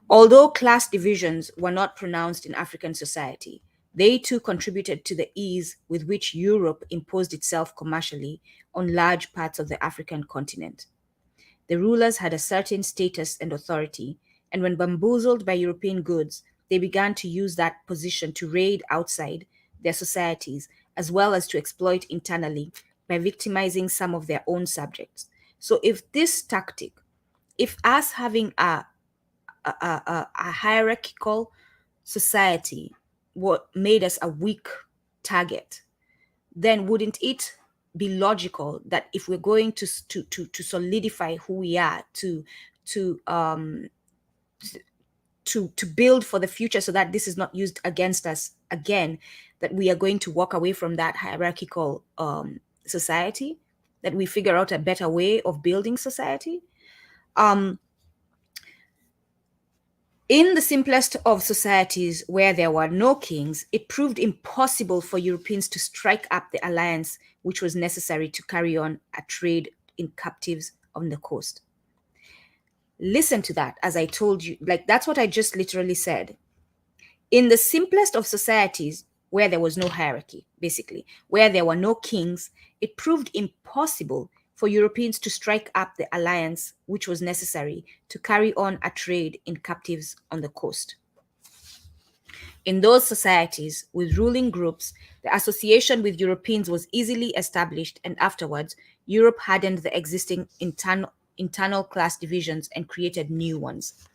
A: Although class divisions were not pronounced in African society, they too contributed to the ease with which Europe imposed itself commercially on large parts of the African continent. The rulers had a certain status and authority, and when bamboozled by European goods, they began to use that position to raid outside their societies, as well as to exploit internally by victimizing some of their own subjects. So if this tactic, if us having a hierarchical society what made us a weak target, then wouldn't it be logical that if we're going to solidify who we are, to build for the future so that this is not used against us again, that we are going to walk away from that hierarchical society, that we figure out a better way of building society? In the simplest of societies where there were no kings, it proved impossible for Europeans to strike up the alliance which was necessary to carry on a trade in captives on the coast. Listen to that, as I told you, like that's what I just literally said. In the simplest of societies where there was no hierarchy, basically, where there were no kings, it proved impossible for Europeans to strike up the alliance which was necessary to carry on a trade in captives on the coast. In those societies with ruling groups, the association with Europeans was easily established, and afterwards, Europe hardened the existing internal class divisions and created new ones.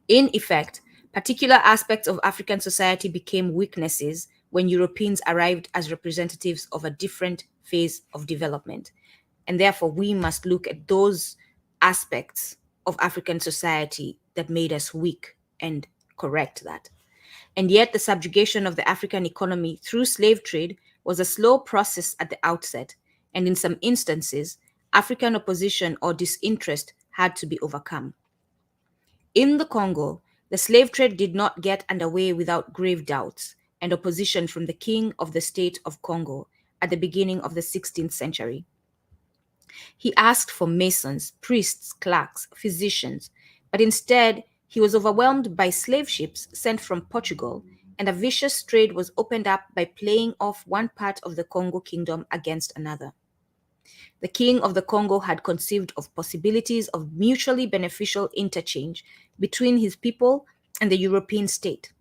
A: In effect, particular aspects of African society became weaknesses when Europeans arrived as representatives of a different phase of development. And therefore, we must look at those aspects of African society that made us weak and correct that. And yet, the subjugation of the African economy through slave trade was a slow process at the outset, and in some instances, African opposition or disinterest had to be overcome. In the Congo, the slave trade did not get underway without grave doubts and opposition from the king of the state of Congo at the beginning of the 16th century. He asked for masons, priests, clerks, physicians, but instead he was overwhelmed by slave ships sent from Portugal, and a vicious trade was opened up by playing off one part of the Congo kingdom against another. The king of the Congo had conceived of possibilities of mutually beneficial interchange between his people and the European state,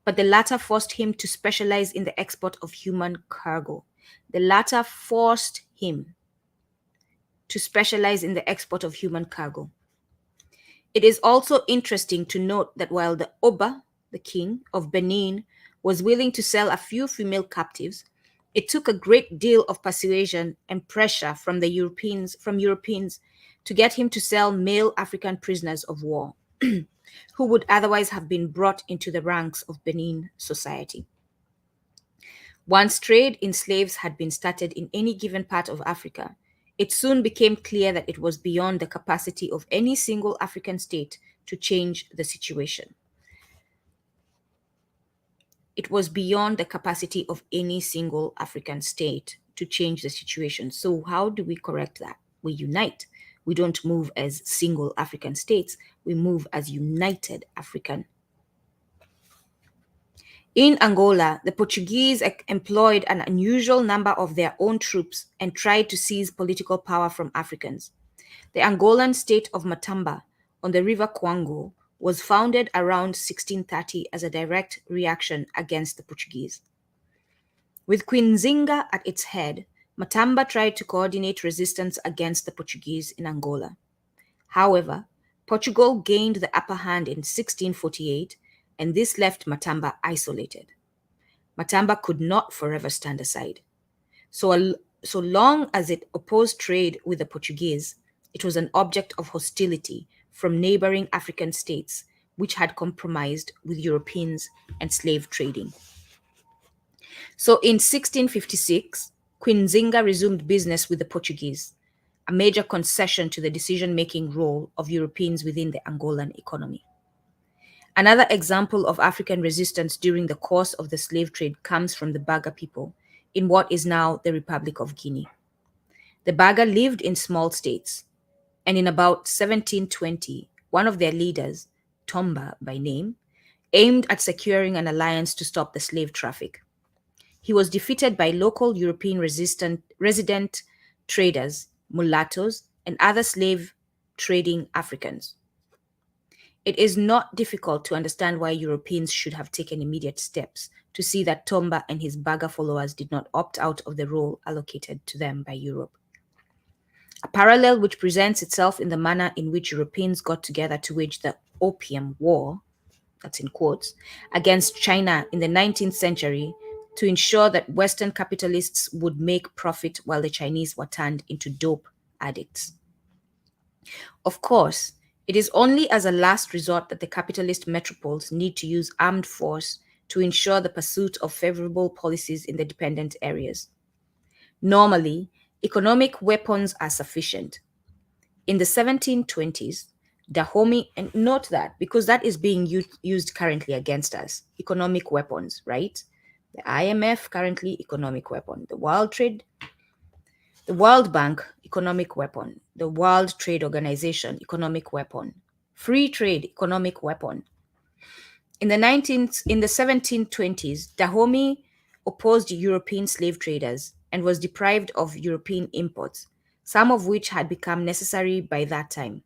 A: but the latter forced him to specialize in the export of human cargo. The latter forced him to specialize in the export of human cargo. It is also interesting to note that while the Oba, the king of Benin, was willing to sell a few female captives, it took a great deal of persuasion and pressure from Europeans to get him to sell male African prisoners of war, who would otherwise have been brought into the ranks of Benin society. Once trade in slaves had been started in any given part of Africa, it soon became clear that it was beyond the capacity of any single African state to change the situation. It was beyond the capacity of any single African state to change the situation. So how do we correct that? We unite. We don't move as single African states. We move as united African. In Angola, the Portuguese employed an unusual number of their own troops and tried to seize political power from Africans. The Angolan state of Matamba on the river Kwango was founded around 1630 as a direct reaction against the Portuguese. With Queen Zinga at its head, Matamba tried to coordinate resistance against the Portuguese in Angola. However, Portugal gained the upper hand in 1648, and this left Matamba isolated. Matamba could not forever stand aside. So long as it opposed trade with the Portuguese, it was an object of hostility from neighboring African states, which had compromised with Europeans and slave trading. So in 1656, Queen Zinga resumed business with the Portuguese, a major concession to the decision-making role of Europeans within the Angolan economy. Another example of African resistance during the course of the slave trade comes from the Baga people in what is now the Republic of Guinea. The Baga lived in small states, and in about 1720, one of their leaders, Tomba by name, aimed at securing an alliance to stop the slave traffic. He was defeated by local European resident traders, mulattoes, and other slave trading Africans. It is not difficult to understand why Europeans should have taken immediate steps to see that Tomba and his Baga followers did not opt out of the role allocated to them by Europe. A parallel which presents itself in the manner in which Europeans got together to wage the Opium War, that's in quotes, against China in the 19th century to ensure that Western capitalists would make profit while the Chinese were turned into dope addicts. Of course, it is only as a last resort that the capitalist metropoles need to use armed force to ensure the pursuit of favorable policies in the dependent areas. Normally, economic weapons are sufficient. In the 1720s, Dahomey, and note that because that is being used currently against us, economic weapons, right? The IMF currently economic weapon, the World Bank economic weapon, the World Trade Organization economic weapon, free trade economic weapon. In the 1720s, Dahomey opposed European slave traders and was deprived of European imports, some of which had become necessary by that time.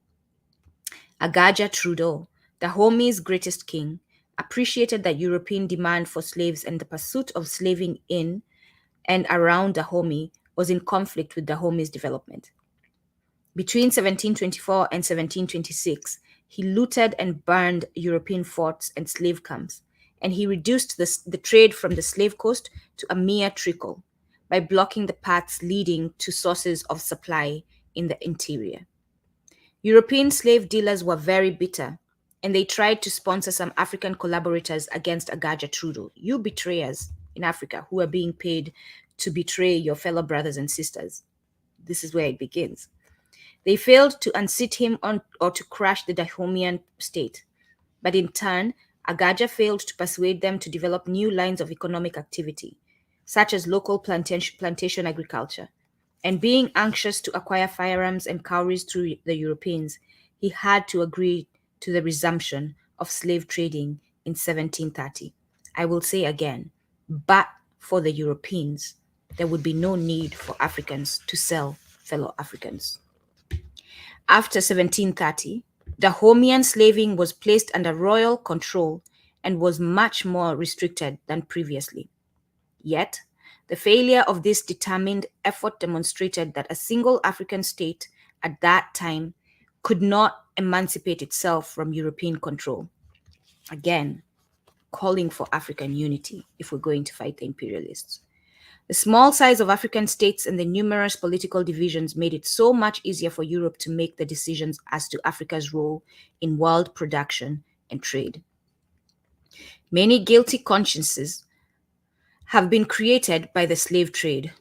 A: Agaja Trudeau, Dahomey's greatest king, appreciated that European demand for slaves and the pursuit of slaving in and around Dahomey was in conflict with Dahomey's development. Between 1724 and 1726, he looted and burned European forts and slave camps, and he reduced the trade from the slave coast to a mere trickle by blocking the paths leading to sources of supply in the interior. European slave dealers were very bitter, and they tried to sponsor some African collaborators against Agaja Trudeau. You betrayers in Africa who are being paid to betray your fellow brothers and sisters. This is where it begins. They failed to unseat him or to crash the Dahomean state. But in turn, Agaja failed to persuade them to develop new lines of economic activity, such as local plantation agriculture. And being anxious to acquire firearms and cowries through the Europeans, he had to agree to the resumption of slave trading in 1730. I will say again, but for the Europeans, there would be no need for Africans to sell fellow Africans. After 1730, Dahomean slaving was placed under royal control and was much more restricted than previously. Yet, the failure of this determined effort demonstrated that a single African state at that time could not emancipate itself from European control. Again, calling for African unity if we're going to fight the imperialists. The small size of African states and the numerous political divisions made it so much easier for Europe to make the decisions as to Africa's role in world production and trade. Many guilty consciences have been created by the slave trade.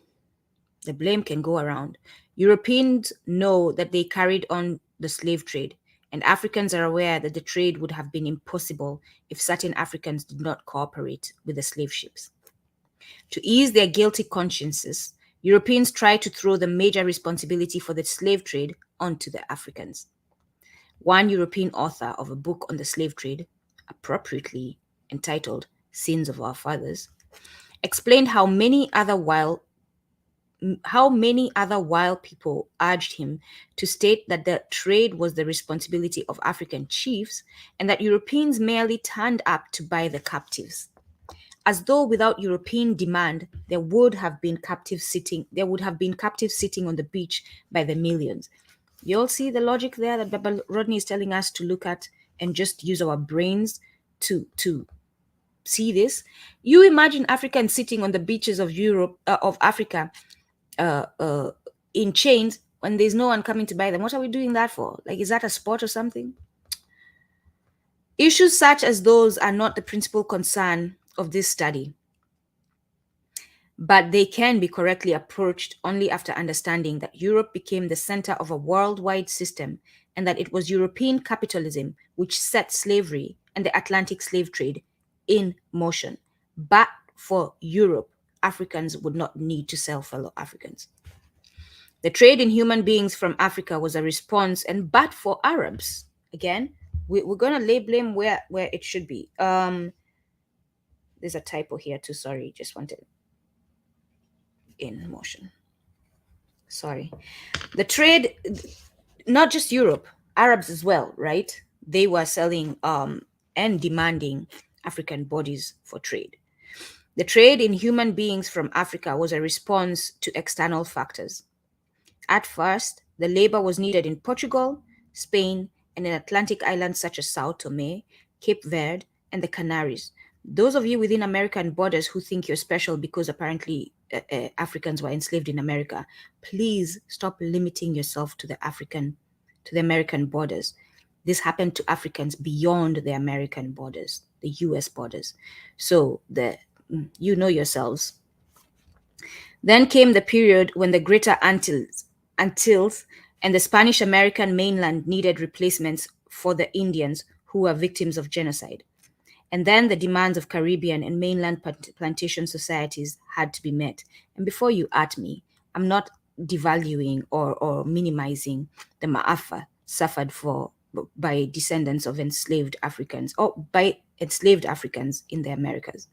A: The blame can go around. Europeans know that they carried on the slave trade, and Africans are aware that the trade would have been impossible if certain Africans did not cooperate with the slave ships. To ease their guilty consciences, Europeans tried to throw the major responsibility for the slave trade onto the Africans. One European author of a book on the slave trade, appropriately entitled Sins of Our Fathers, explained how many other wild people urged him to state that the trade was the responsibility of African chiefs and that Europeans merely turned up to buy the captives. As though without European demand, there would have been captives sitting on the beach by the millions. You all see the logic there that Baba Rodney is telling us to look at and just use our brains to see this. You imagine Africans sitting on the beaches of Africa, in chains when there's no one coming to buy them. What are we doing that for? Like, is that a sport or something? Issues such as those are not the principal concern of this study, but they can be correctly approached only after understanding that Europe became the center of a worldwide system and that it was European capitalism which set slavery and the Atlantic slave trade in motion. But for Europe, Africans would not need to sell fellow Africans. The trade in human beings from Africa was a response, and but for Arabs, again, we're going to lay blame where it should be. There's a typo here too, sorry, just wanted in motion. Sorry. The trade, not just Europe, Arabs as well, right? They were selling and demanding African bodies for trade. The trade in human beings from Africa was a response to external factors. At first, the labor was needed in Portugal, Spain, and in Atlantic islands such as Sao Tome, Cape Verde, and the Canaries. Those of you within American borders who think you're special because apparently Africans were enslaved in America, please stop limiting yourself to the American borders. This happened to Africans beyond the American borders, the US borders. So you know yourselves. Then came the period when the Greater Antilles and the Spanish American mainland needed replacements for the Indians who were victims of genocide. And then the demands of Caribbean and mainland plantation societies had to be met. And before you at me, I'm not devaluing or minimizing the maafa suffered by descendants of enslaved Africans or by enslaved Africans in the Americas.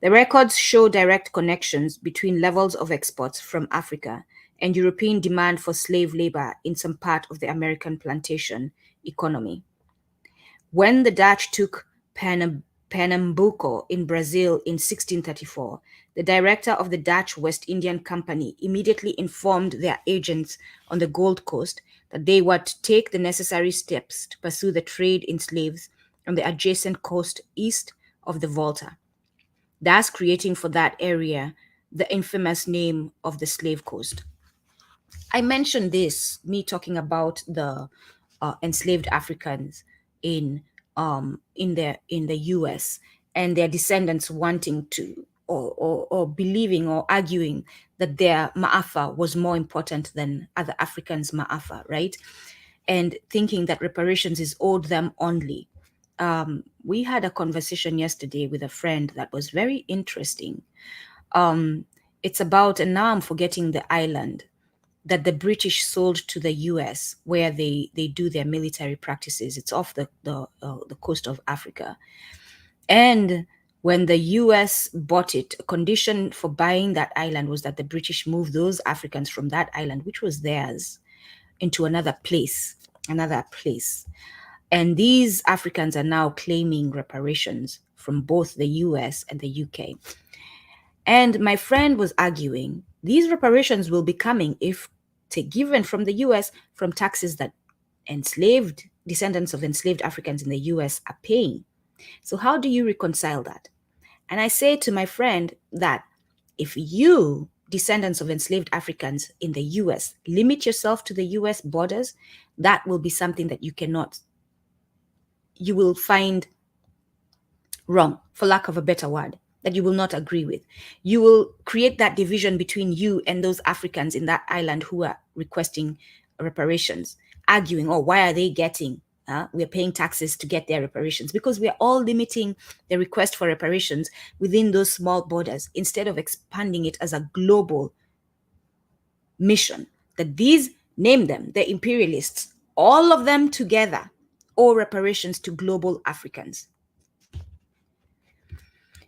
A: The records show direct connections between levels of exports from Africa and European demand for slave labor in some part of the American plantation economy. When the Dutch took Pernambuco in Brazil in 1634, the director of the Dutch West Indian Company immediately informed their agents on the Gold Coast that they were to take the necessary steps to pursue the trade in slaves on the adjacent coast east of the Volta, thus creating for that area the infamous name of the Slave Coast. I mentioned this, me talking about the enslaved Africans in the US and their descendants wanting to or believing or arguing that their maafa was more important than other Africans' maafa, right? And thinking that reparations is owed them only. We had a conversation yesterday with a friend that was very interesting. It's about, and now I'm forgetting the island that the British sold to the US, where they do their military practices. It's off the coast of Africa. And when the US bought it, a condition for buying that island was that the British move those Africans from that island, which was theirs, into another place. And these Africans are now claiming reparations from both the US and the UK. And my friend was arguing these reparations will be coming if given from the US from taxes that descendants of enslaved Africans in the US are paying. So how do you reconcile that? And I say to my friend that if you, descendants of enslaved Africans in the US, limit yourself to the US borders, that will be something that you will find wrong, for lack of a better word, that you will not agree with. You will create that division between you and those Africans in that island who are requesting reparations, arguing, oh, why are they getting? We're paying taxes to get their reparations, because we're all limiting the request for reparations within those small borders instead of expanding it as a global mission. That these, name them, the imperialists, all of them together owe reparations to global Africans.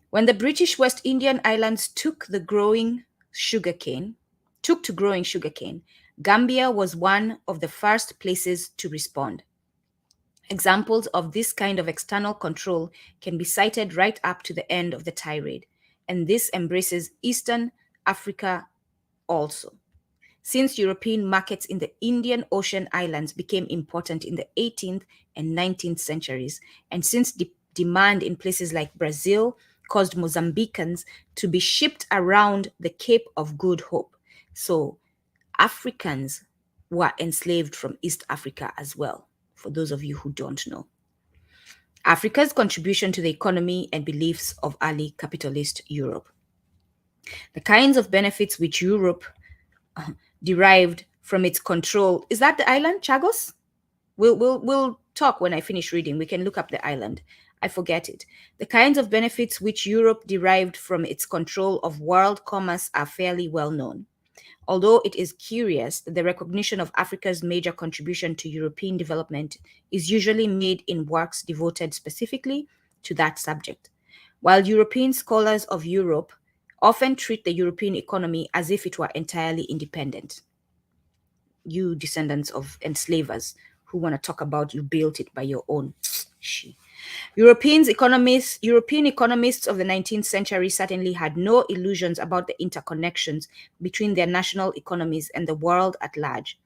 A: When the British West Indian Islands took to growing sugarcane, Gambia was one of the first places to respond. Examples of this kind of external control can be cited right up to the end of the tirade, and this embraces Eastern Africa also. Since European markets in the Indian Ocean islands became important in the 18th and 19th centuries, and since demand in places like Brazil caused Mozambicans to be shipped around the Cape of Good Hope. So Africans were enslaved from East Africa as well, for those of you who don't know. Africa's contribution to the economy and beliefs of early capitalist Europe. The kinds of benefits which Europe derived from its control. Is that the island, Chagos? We'll talk when I finish reading. We can look up the island. I forget it. The kinds of benefits which Europe derived from its control of world commerce are fairly well known. Although it is curious that the recognition of Africa's major contribution to European development is usually made in works devoted specifically to that subject. While European scholars of Europe often treat the European economy as if it were entirely independent. You descendants of enslavers who want to talk about you built it by your own. European economists of the 19th century certainly had no illusions about the interconnections between their national economies and the world at large.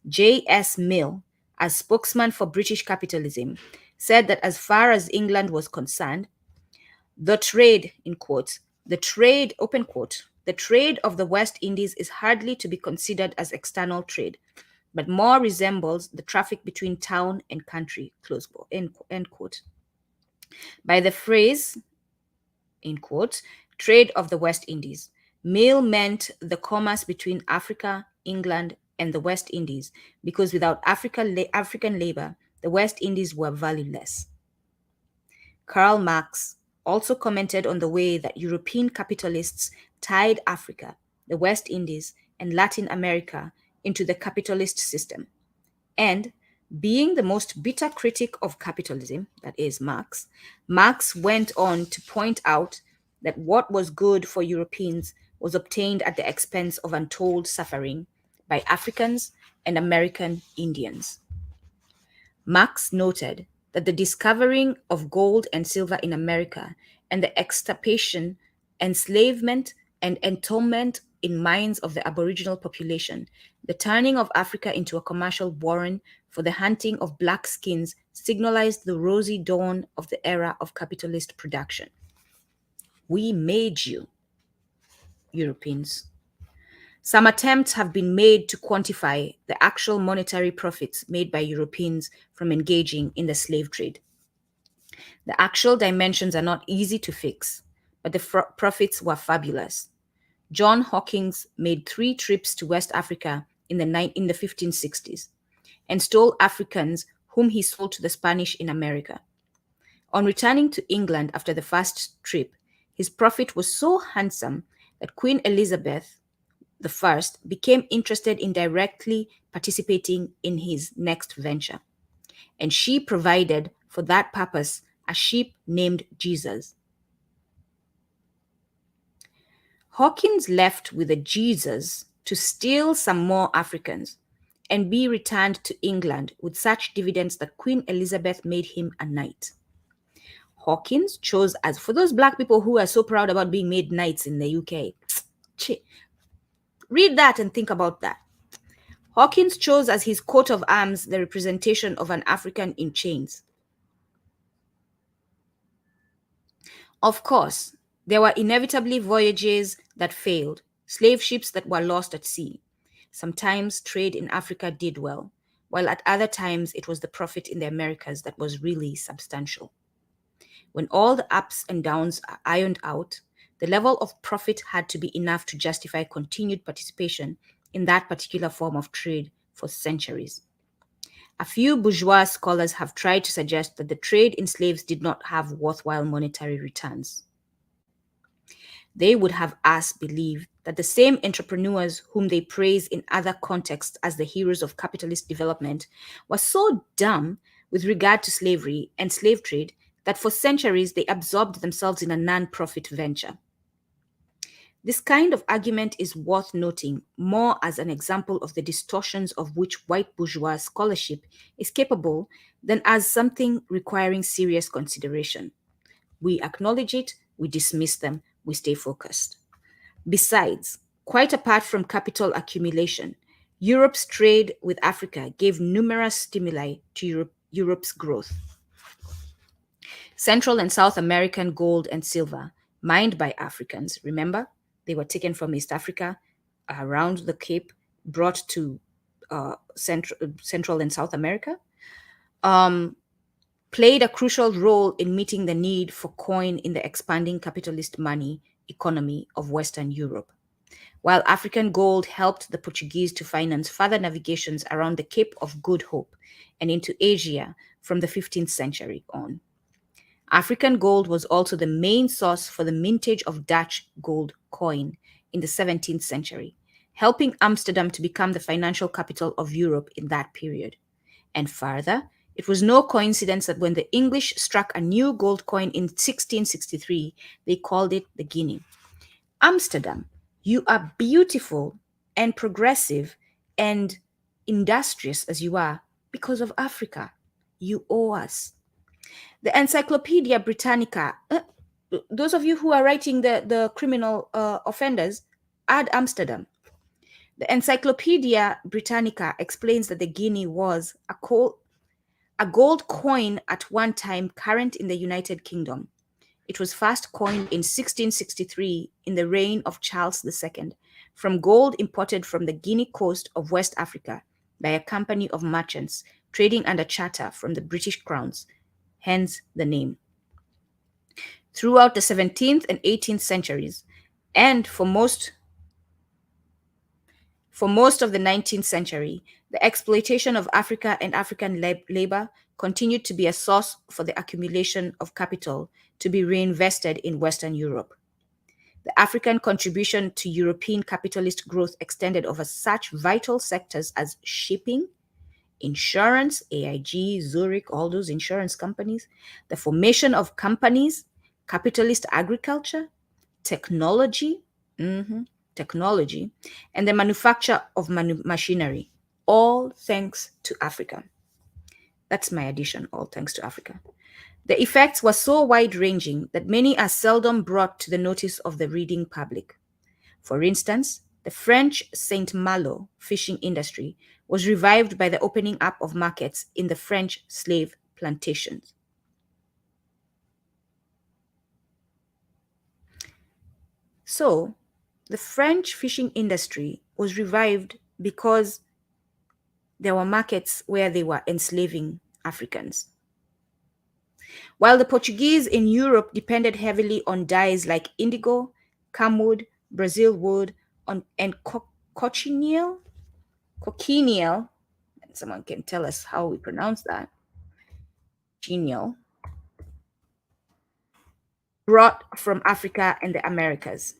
A: J.S. Mill, as spokesman for British capitalism, said that as far as England was concerned, the trade, in quotes, open quote, the trade of the West Indies is hardly to be considered as external trade, but more resembles the traffic between town and country, close quote, end quote. By the phrase, in quotes, trade of the West Indies, Mill meant the commerce between Africa, England, and the West Indies, because without African labor, the West Indies were valueless. Karl Marx also commented on the way that European capitalists tied Africa, the West Indies, and Latin America into the capitalist system. And being the most bitter critic of capitalism, that is Marx went on to point out that what was good for Europeans was obtained at the expense of untold suffering by Africans and American Indians. Marx noted that the discovering of gold and silver in America and the extirpation, enslavement, and entombment in minds of the Aboriginal population, the turning of Africa into a commercial warren for the hunting of black skins signalized the rosy dawn of the era of capitalist production. We made you, Europeans. Some attempts have been made to quantify the actual monetary profits made by Europeans from engaging in the slave trade. The actual dimensions are not easy to fix, but the profits were fabulous. John Hawkins made 3 trips to West Africa in the 1560s and stole Africans whom he sold to the Spanish in America. On returning to England after the first trip, his profit was so handsome that Queen Elizabeth I became interested in directly participating in his next venture, and she provided for that purpose a ship named Jesus. Hawkins left with a Jesus to steal some more Africans and be returned to England with such dividends that Queen Elizabeth made him a knight. Hawkins chose as, for those black people who are so proud about being made knights in the UK, read that and think about that. Hawkins chose as his coat of arms the representation of an African in chains. Of course, there were inevitably voyages that failed, slave ships that were lost at sea. Sometimes trade in Africa did well, while at other times it was the profit in the Americas that was really substantial. When all the ups and downs are ironed out, the level of profit had to be enough to justify continued participation in that particular form of trade for centuries. A few bourgeois scholars have tried to suggest that the trade in slaves did not have worthwhile monetary returns. They would have us believe that the same entrepreneurs whom they praise in other contexts as the heroes of capitalist development were so dumb with regard to slavery and slave trade that for centuries they absorbed themselves in a non-profit venture. This kind of argument is worth noting more as an example of the distortions of which white bourgeois scholarship is capable than as something requiring serious consideration. We acknowledge it, we dismiss them, we stay focused. Besides, quite apart from capital accumulation, Europe's trade with Africa gave numerous stimuli to Europe's growth. Central and South American gold and silver, mined by Africans, remember? They were taken from East Africa around the Cape, brought to Central and South America, played a crucial role in meeting the need for coin in the expanding capitalist money economy of Western Europe, while African gold helped the Portuguese to finance further navigations around the Cape of Good Hope and into Asia from the 15th century on. African gold was also the main source for the mintage of Dutch gold coin in the 17th century, helping Amsterdam to become the financial capital of Europe in that period. And further, it was no coincidence that when the English struck a new gold coin in 1663, they called it the guinea. Amsterdam, you are beautiful and progressive and industrious as you are because of Africa. You owe us. The Encyclopedia Britannica, those of you who are writing the criminal offenders, add Amsterdam. The Encyclopedia Britannica explains that the guinea was a gold coin at one time current in the United Kingdom. It was first coined in 1663 in the reign of Charles II from gold imported from the Guinea coast of West Africa by a company of merchants trading under charter from the British crowns, hence the name. Throughout the 17th and 18th centuries, and for most of the 19th century, the exploitation of Africa and African labor continued to be a source for the accumulation of capital to be reinvested in Western Europe. The African contribution to European capitalist growth extended over such vital sectors as shipping, insurance, AIG, Zurich, all those insurance companies, the formation of companies, capitalist agriculture, technology, and the manufacture of machinery, all thanks to Africa. That's my addition, all thanks to Africa. The effects were so wide-ranging that many are seldom brought to the notice of the reading public. For instance, the French Saint Malo fishing industry was revived by the opening up of markets in the French slave plantations. So, the French fishing industry was revived because there were markets where they were enslaving Africans. While the Portuguese in Europe depended heavily on dyes like indigo, camwood, Brazil wood, and cochineal, and someone can tell us how we pronounce that, genial, brought from Africa and the Americas.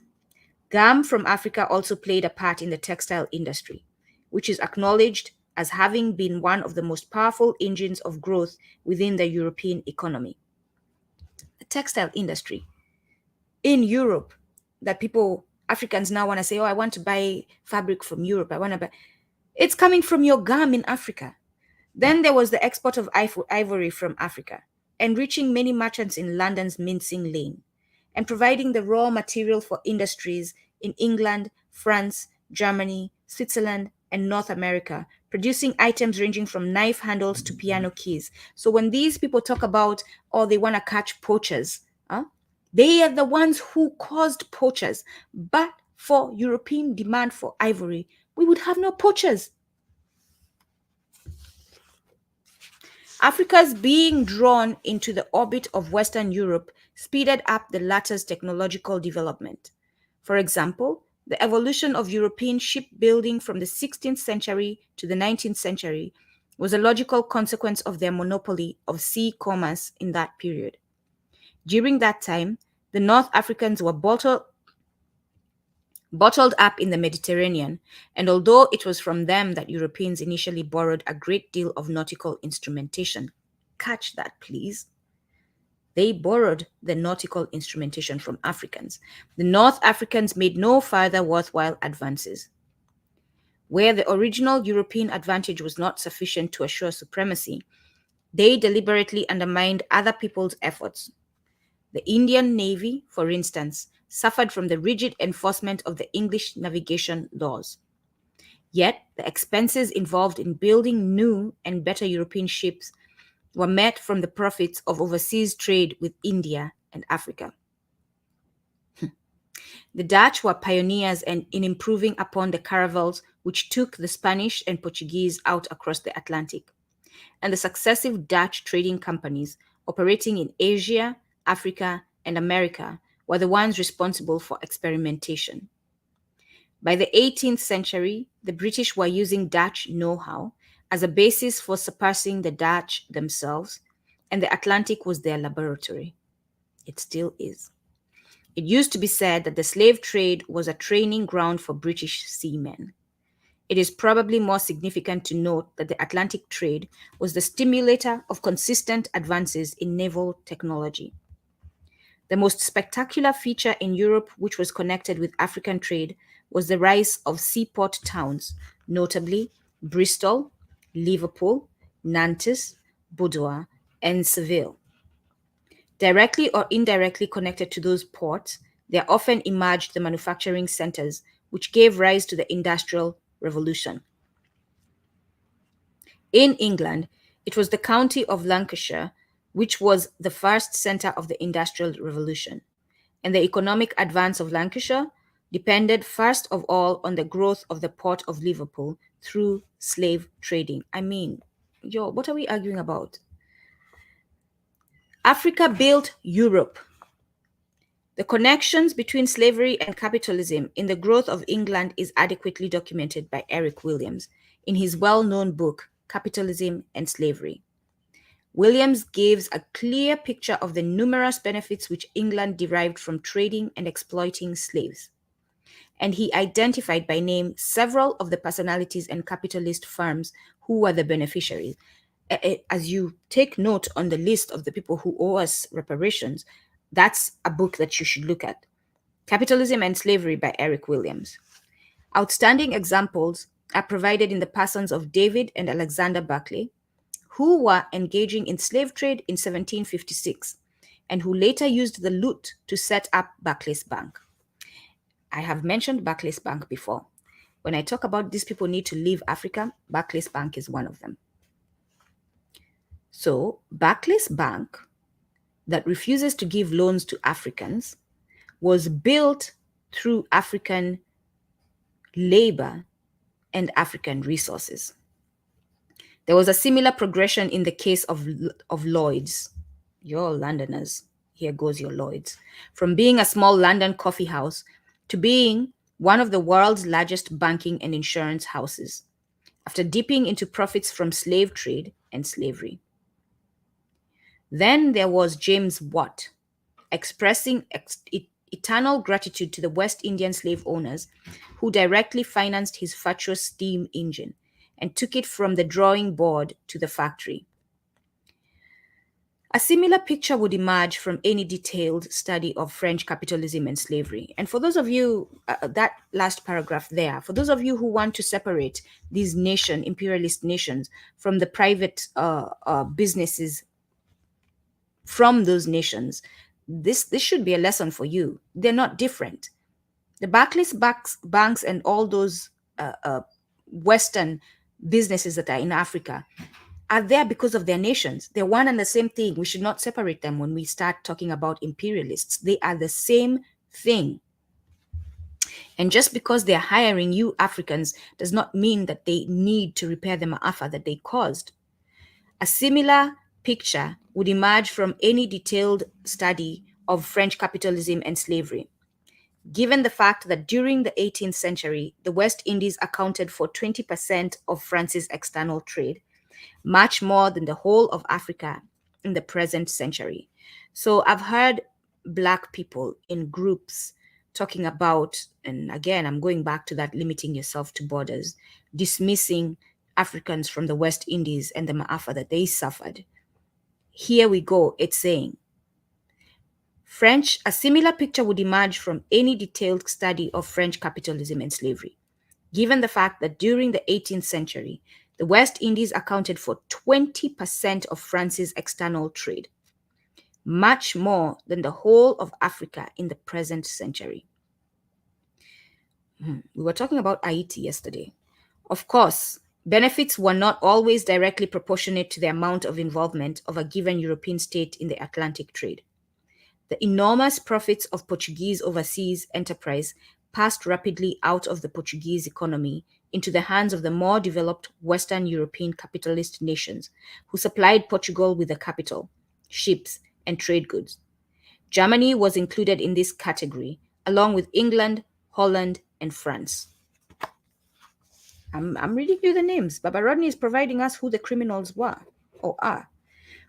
A: Gum from Africa also played a part in the textile industry, which is acknowledged as having been one of the most powerful engines of growth within the European economy. The textile industry in Europe, that people, Africans now want to say, oh, I want to buy fabric from Europe. I want to buy. It's coming from your gum in Africa. Then there was the export of ivory from Africa, enriching many merchants in London's Mincing Lane, and providing the raw material for industries in England, France, Germany, Switzerland, and North America, producing items ranging from knife handles to piano keys. So when these people talk about, oh, they want to catch poachers, they are the ones who caused poachers. But for European demand for ivory, we would have no poachers. Africa's being drawn into the orbit of Western Europe speeded up the latter's technological development. For example, the evolution of European shipbuilding from the 16th century to the 19th century was a logical consequence of their monopoly of sea commerce in that period. During that time, the North Africans were bottled up in the Mediterranean, and although it was from them that Europeans initially borrowed a great deal of nautical instrumentation, catch that please, they borrowed the nautical instrumentation from Africans. The North Africans made no further worthwhile advances. Where the original European advantage was not sufficient to assure supremacy, they deliberately undermined other people's efforts. The Indian Navy, for instance, suffered from the rigid enforcement of the English navigation laws. Yet, the expenses involved in building new and better European ships were met from the profits of overseas trade with India and Africa. The Dutch were pioneers in improving upon the caravels which took the Spanish and Portuguese out across the Atlantic, and the successive Dutch trading companies operating in Asia, Africa, and America were the ones responsible for experimentation. By the 18th century, the British were using Dutch know-how as a basis for surpassing the Dutch themselves, and the Atlantic was their laboratory. It still is. It used to be said that the slave trade was a training ground for British seamen. It is probably more significant to note that the Atlantic trade was the stimulator of consistent advances in naval technology. The most spectacular feature in Europe which was connected with African trade was the rise of seaport towns, notably Bristol, Liverpool, Nantes, Bordeaux, and Seville. Directly or indirectly connected to those ports, there often emerged the manufacturing centers which gave rise to the Industrial Revolution. In England, it was the county of Lancashire which was the first center of the Industrial Revolution, and the economic advance of Lancashire depended first of all on the growth of the port of Liverpool through slave trading. I mean, what are we arguing about? Africa built Europe. The connections between slavery and capitalism in the growth of England is adequately documented by Eric Williams in his well-known book, Capitalism and Slavery. Williams gives a clear picture of the numerous benefits which England derived from trading and exploiting slaves. And he identified by name several of the personalities and capitalist firms who were the beneficiaries. As you take note on the list of the people who owe us reparations, that's a book that you should look at. Capitalism and Slavery by Eric Williams. Outstanding examples are provided in the persons of David and Alexander Barclay, who were engaging in slave trade in 1756 and who later used the loot to set up Barclays Bank. I have mentioned Barclays Bank before. When I talk about these people need to leave Africa, Barclays Bank is one of them. So Barclays Bank, that refuses to give loans to Africans, was built through African labor and African resources. There was a similar progression in the case of Lloyd's. Your Londoners, here goes your Lloyd's. From being a small London coffee house, to being one of the world's largest banking and insurance houses, after dipping into profits from slave trade and slavery. Then there was James Watt, expressing eternal gratitude to the West Indian slave owners who directly financed his fatuous steam engine and took it from the drawing board to the factory. A similar picture would emerge from any detailed study of French capitalism and slavery. And for those of you, that last paragraph there, for those of you who want to separate these imperialist nations, from the private businesses from those nations, this should be a lesson for you. They're not different. The Barclays banks and all those Western businesses that are in Africa are there because of their nations. They're one and the same thing. We should not separate them when we start talking about imperialists. They are the same thing. And just because they're hiring you Africans does not mean that they need to repair the maafa that they caused. A similar picture would emerge from any detailed study of French capitalism and slavery. Given the fact that during the 18th century, the West Indies accounted for 20% of France's external trade, much more than the whole of Africa in the present century. So I've heard Black people in groups talking about, and again, I'm going back to that limiting yourself to borders, dismissing Africans from the West Indies and the maafa that they suffered. Here we go, it's saying, a similar picture would emerge from any detailed study of French capitalism and slavery, given the fact that during the 18th century, the West Indies accounted for 20% of France's external trade, much more than the whole of Africa in the present century. We were talking about Haiti yesterday. Of course, benefits were not always directly proportionate to the amount of involvement of a given European state in the Atlantic trade. The enormous profits of Portuguese overseas enterprise passed rapidly out of the Portuguese economy into the hands of the more developed Western European capitalist nations who supplied Portugal with the capital, ships, and trade goods. Germany was included in this category, along with England, Holland, and France. I'm reading you the names. Baba Rodney is providing us who the criminals were or are.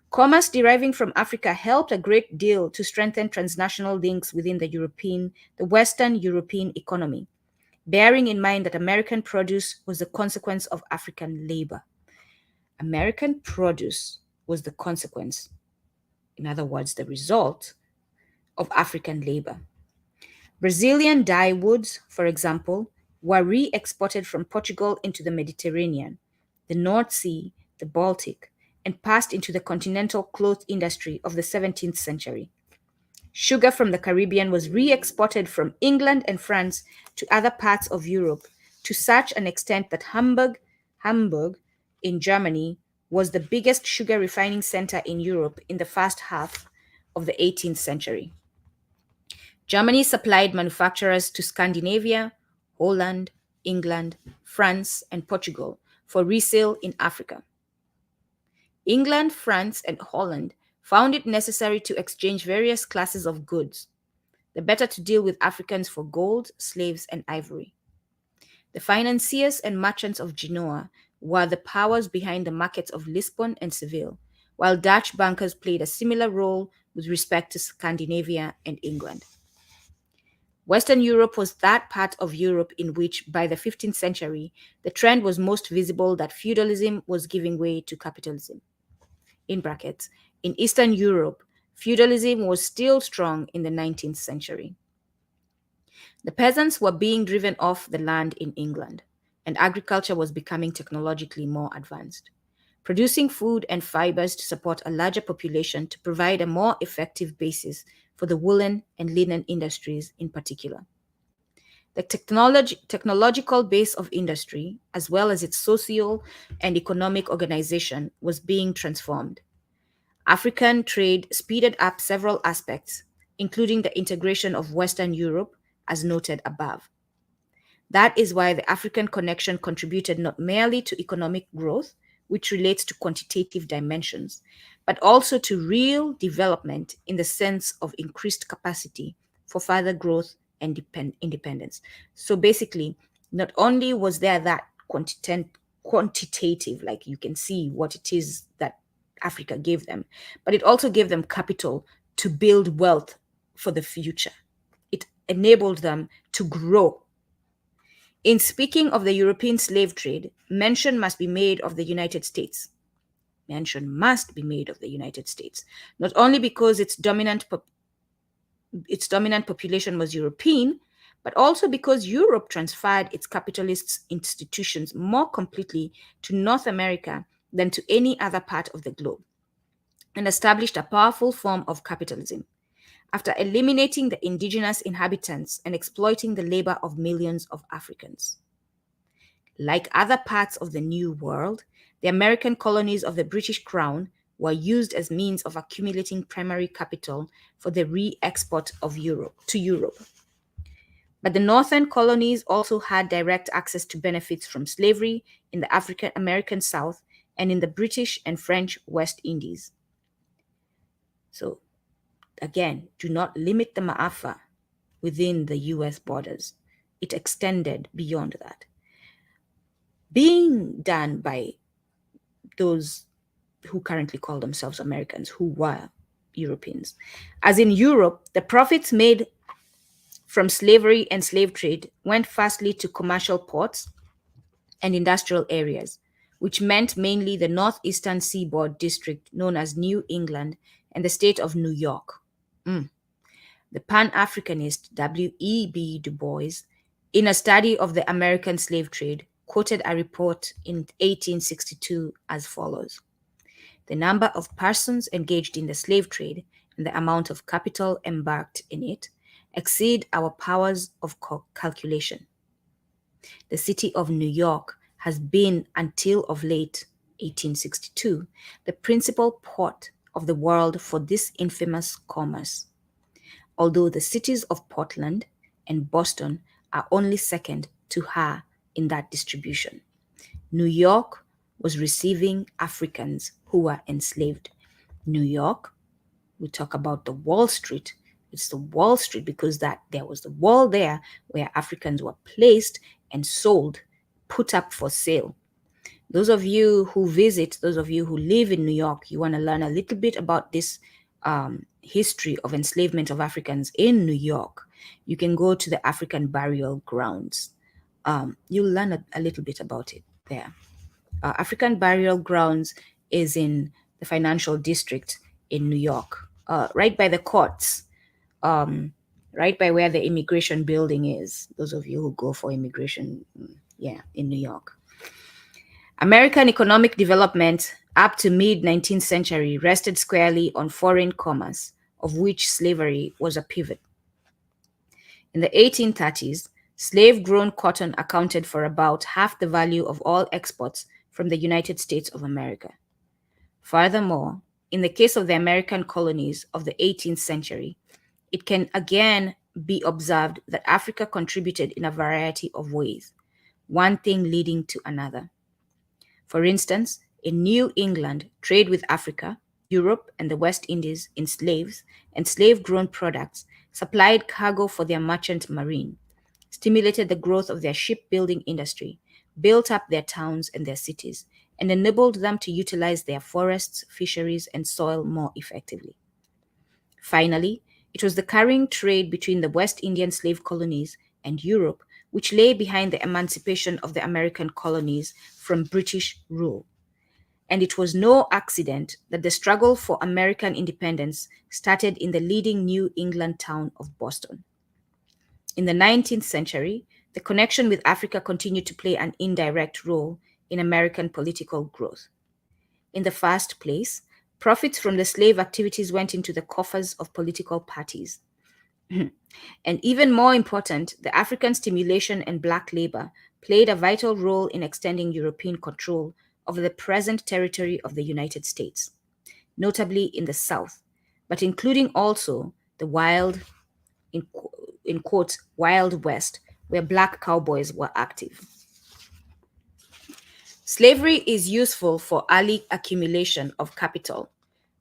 A: Commerce deriving from Africa helped a great deal to strengthen transnational links within the Western European economy, bearing in mind that American produce was the consequence of African labor. American produce was the consequence, in other words, the result of African labor. Brazilian dye woods, for example, were re-exported from Portugal into the Mediterranean, the North Sea, the Baltic, and passed into the continental cloth industry of the 17th century. Sugar from the Caribbean was re-exported from England and France to other parts of Europe to such an extent that Hamburg in Germany was the biggest sugar refining center in Europe in the first half of the 18th century. Germany supplied manufacturers to Scandinavia, Holland, England, France, and Portugal for resale in Africa. England, France, and Holland found it necessary to exchange various classes of goods, the better to deal with Africans for gold, slaves, and ivory. The financiers and merchants of Genoa were the powers behind the markets of Lisbon and Seville, while Dutch bankers played a similar role with respect to Scandinavia and England. Western Europe was that part of Europe in which, by the 15th century, the trend was most visible that feudalism was giving way to capitalism. In brackets, in Eastern Europe, feudalism was still strong in the 19th century. The peasants were being driven off the land in England, and agriculture was becoming technologically more advanced, producing food and fibers to support a larger population to provide a more effective basis for the woolen and linen industries in particular. The technological base of industry, as well as its social and economic organization, was being transformed. African trade speeded up several aspects, including the integration of Western Europe, as noted above. That is why the African connection contributed not merely to economic growth, which relates to quantitative dimensions, but also to real development in the sense of increased capacity for further growth independence. So basically, not only was there that quantitative, like you can see what it is that Africa gave them, but it also gave them capital to build wealth for the future. It enabled them to grow. In speaking of the European slave trade, mention must be made of the United States. Mention must be made of the United States, not only because its dominant population was European, but also because Europe transferred its capitalist institutions more completely to North America than to any other part of the globe, and established a powerful form of capitalism. After eliminating the indigenous inhabitants and exploiting the labor of millions of Africans. Like other parts of the New World, the American colonies of the British Crown were used as means of accumulating primary capital for the re-export of Europe to Europe. But the northern colonies also had direct access to benefits from slavery in the African American South and in the British and French West Indies. So again, do not limit the Maafa within the US borders. It extended beyond that. Being done by those who currently call themselves Americans, who were Europeans. As in Europe, the profits made from slavery and slave trade went firstly to commercial ports and industrial areas, which meant mainly the northeastern seaboard district known as New England and the state of New York. The Pan-Africanist W.E.B. Du Bois, in a study of the American slave trade, quoted a report in 1862 as follows. The number of persons engaged in the slave trade and the amount of capital embarked in it exceed our powers of calculation. The city of New York has been, until of late, 1862, the principal port of the world for this infamous commerce, although the cities of Portland and Boston are only second to her in that distribution. New York was receiving Africans who were enslaved. New York, we talk about the Wall Street. It's the Wall Street because that there was the wall there where Africans were placed and sold, put up for sale. Those of you who visit, those of you who live in New York, you want to learn a little bit about this history of enslavement of Africans in New York. You can go to the African burial grounds. You'll learn a little bit about it there. African burial grounds is in the financial district in New York, right by the courts, right by where the immigration building is. Those of you who go for immigration, in New York. American economic development up to mid-19th century rested squarely on foreign commerce, of which slavery was a pivot. In the 1830s, slave-grown cotton accounted for about half the value of all exports from the United States of America. Furthermore, in the case of the American colonies of the 18th century, it can again be observed that Africa contributed in a variety of ways, one thing leading to another. For instance, in New England, trade with Africa, Europe, and the West Indies in slaves and slave-grown products supplied cargo for their merchant marine, stimulated the growth of their shipbuilding industry, built up their towns and their cities, and enabled them to utilize their forests, fisheries, and soil more effectively. Finally, it was the carrying trade between the West Indian slave colonies and Europe which lay behind the emancipation of the American colonies from British rule. And it was no accident that the struggle for American independence started in the leading New England town of Boston. In the 19th century, the connection with Africa continued to play an indirect role in American political growth. In the first place, profits from the slave activities went into the coffers of political parties. And even more important, the African stimulation and black labor played a vital role in extending European control over the present territory of the United States, notably in the South, but including also the wild, in quotes, Wild West, where black cowboys were active. Slavery is useful for early accumulation of capital,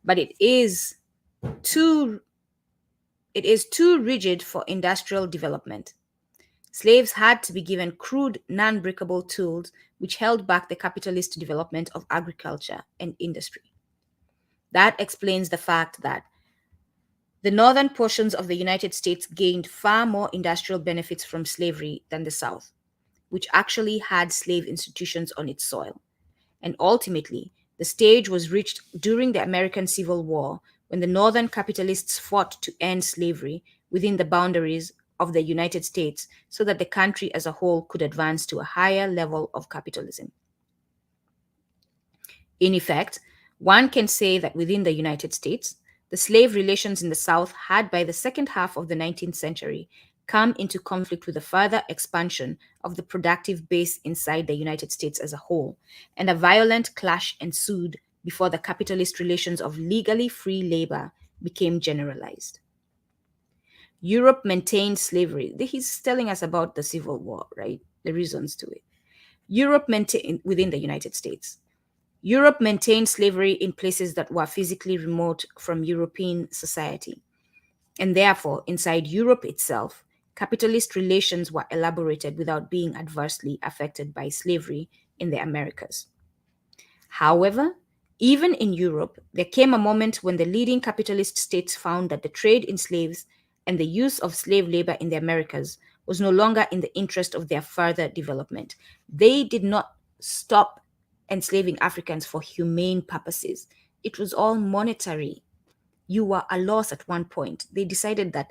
A: but it is too It is too rigid for industrial development. Slaves had to be given crude, non breakable tools which held back the capitalist development of agriculture and industry. That explains the fact that the northern portions of the United States gained far more industrial benefits from slavery than the South, which actually had slave institutions on its soil. And ultimately, the stage was reached during the American Civil War when the northern capitalists fought to end slavery within the boundaries of the United States so that the country as a whole could advance to a higher level of capitalism. In effect, one can say that within the United States, the slave relations in the South had by the second half of the 19th century come into conflict with the further expansion of the productive base inside the United States as a whole, and a violent clash ensued before the capitalist relations of legally free labor became generalized. Europe maintained slavery. He's telling us about the Civil War, right? The reasons to it. Europe maintained within the United States. Europe maintained slavery in places that were physically remote from European society. And therefore, inside Europe itself, capitalist relations were elaborated without being adversely affected by slavery in the Americas. However, even in Europe, there came a moment when the leading capitalist states found that the trade in slaves and the use of slave labor in the Americas was no longer in the interest of their further development. They did not stop enslaving Africans for humane purposes. It was all monetary. You were a loss at one point. They decided that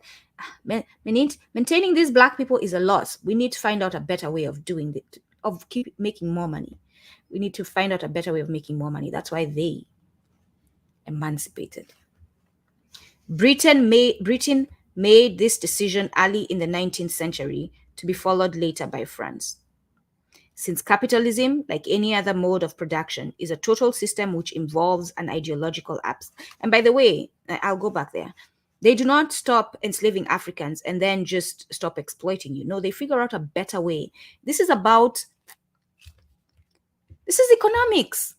A: maintaining these black people is a loss. We need to find out a better way of doing it, of keep making more money. We need to find out a better way of making more money. That's why they emancipated. Britain made this decision early in the 19th century to be followed later by France. Since capitalism, like any other mode of production, is a total system which involves an ideological abs. And by the way, I'll go back there. They do not stop enslaving Africans and then just stop exploiting you. No, they figure out a better way. This is economics.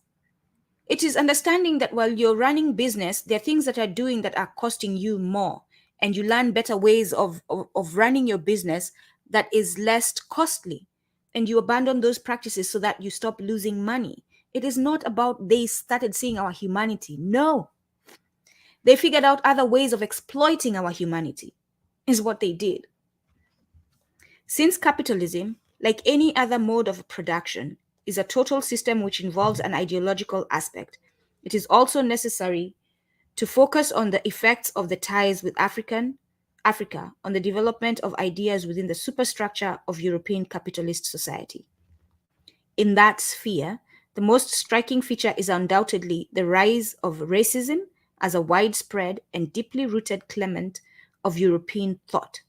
A: It is understanding that while you're running business, there are things that are doing that are costing you more. And you learn better ways of running your business that is less costly. And you abandon those practices so that you stop losing money. It is not about they started seeing our humanity. No. They figured out other ways of exploiting our humanity, is what they did. Since capitalism, like any other mode of production, is a total system which involves an ideological aspect, it is also necessary to focus on the effects of the ties with Africa on the development of ideas within the superstructure of European capitalist society. In that sphere, the most striking feature is undoubtedly the rise of racism as a widespread and deeply rooted clement of European thought.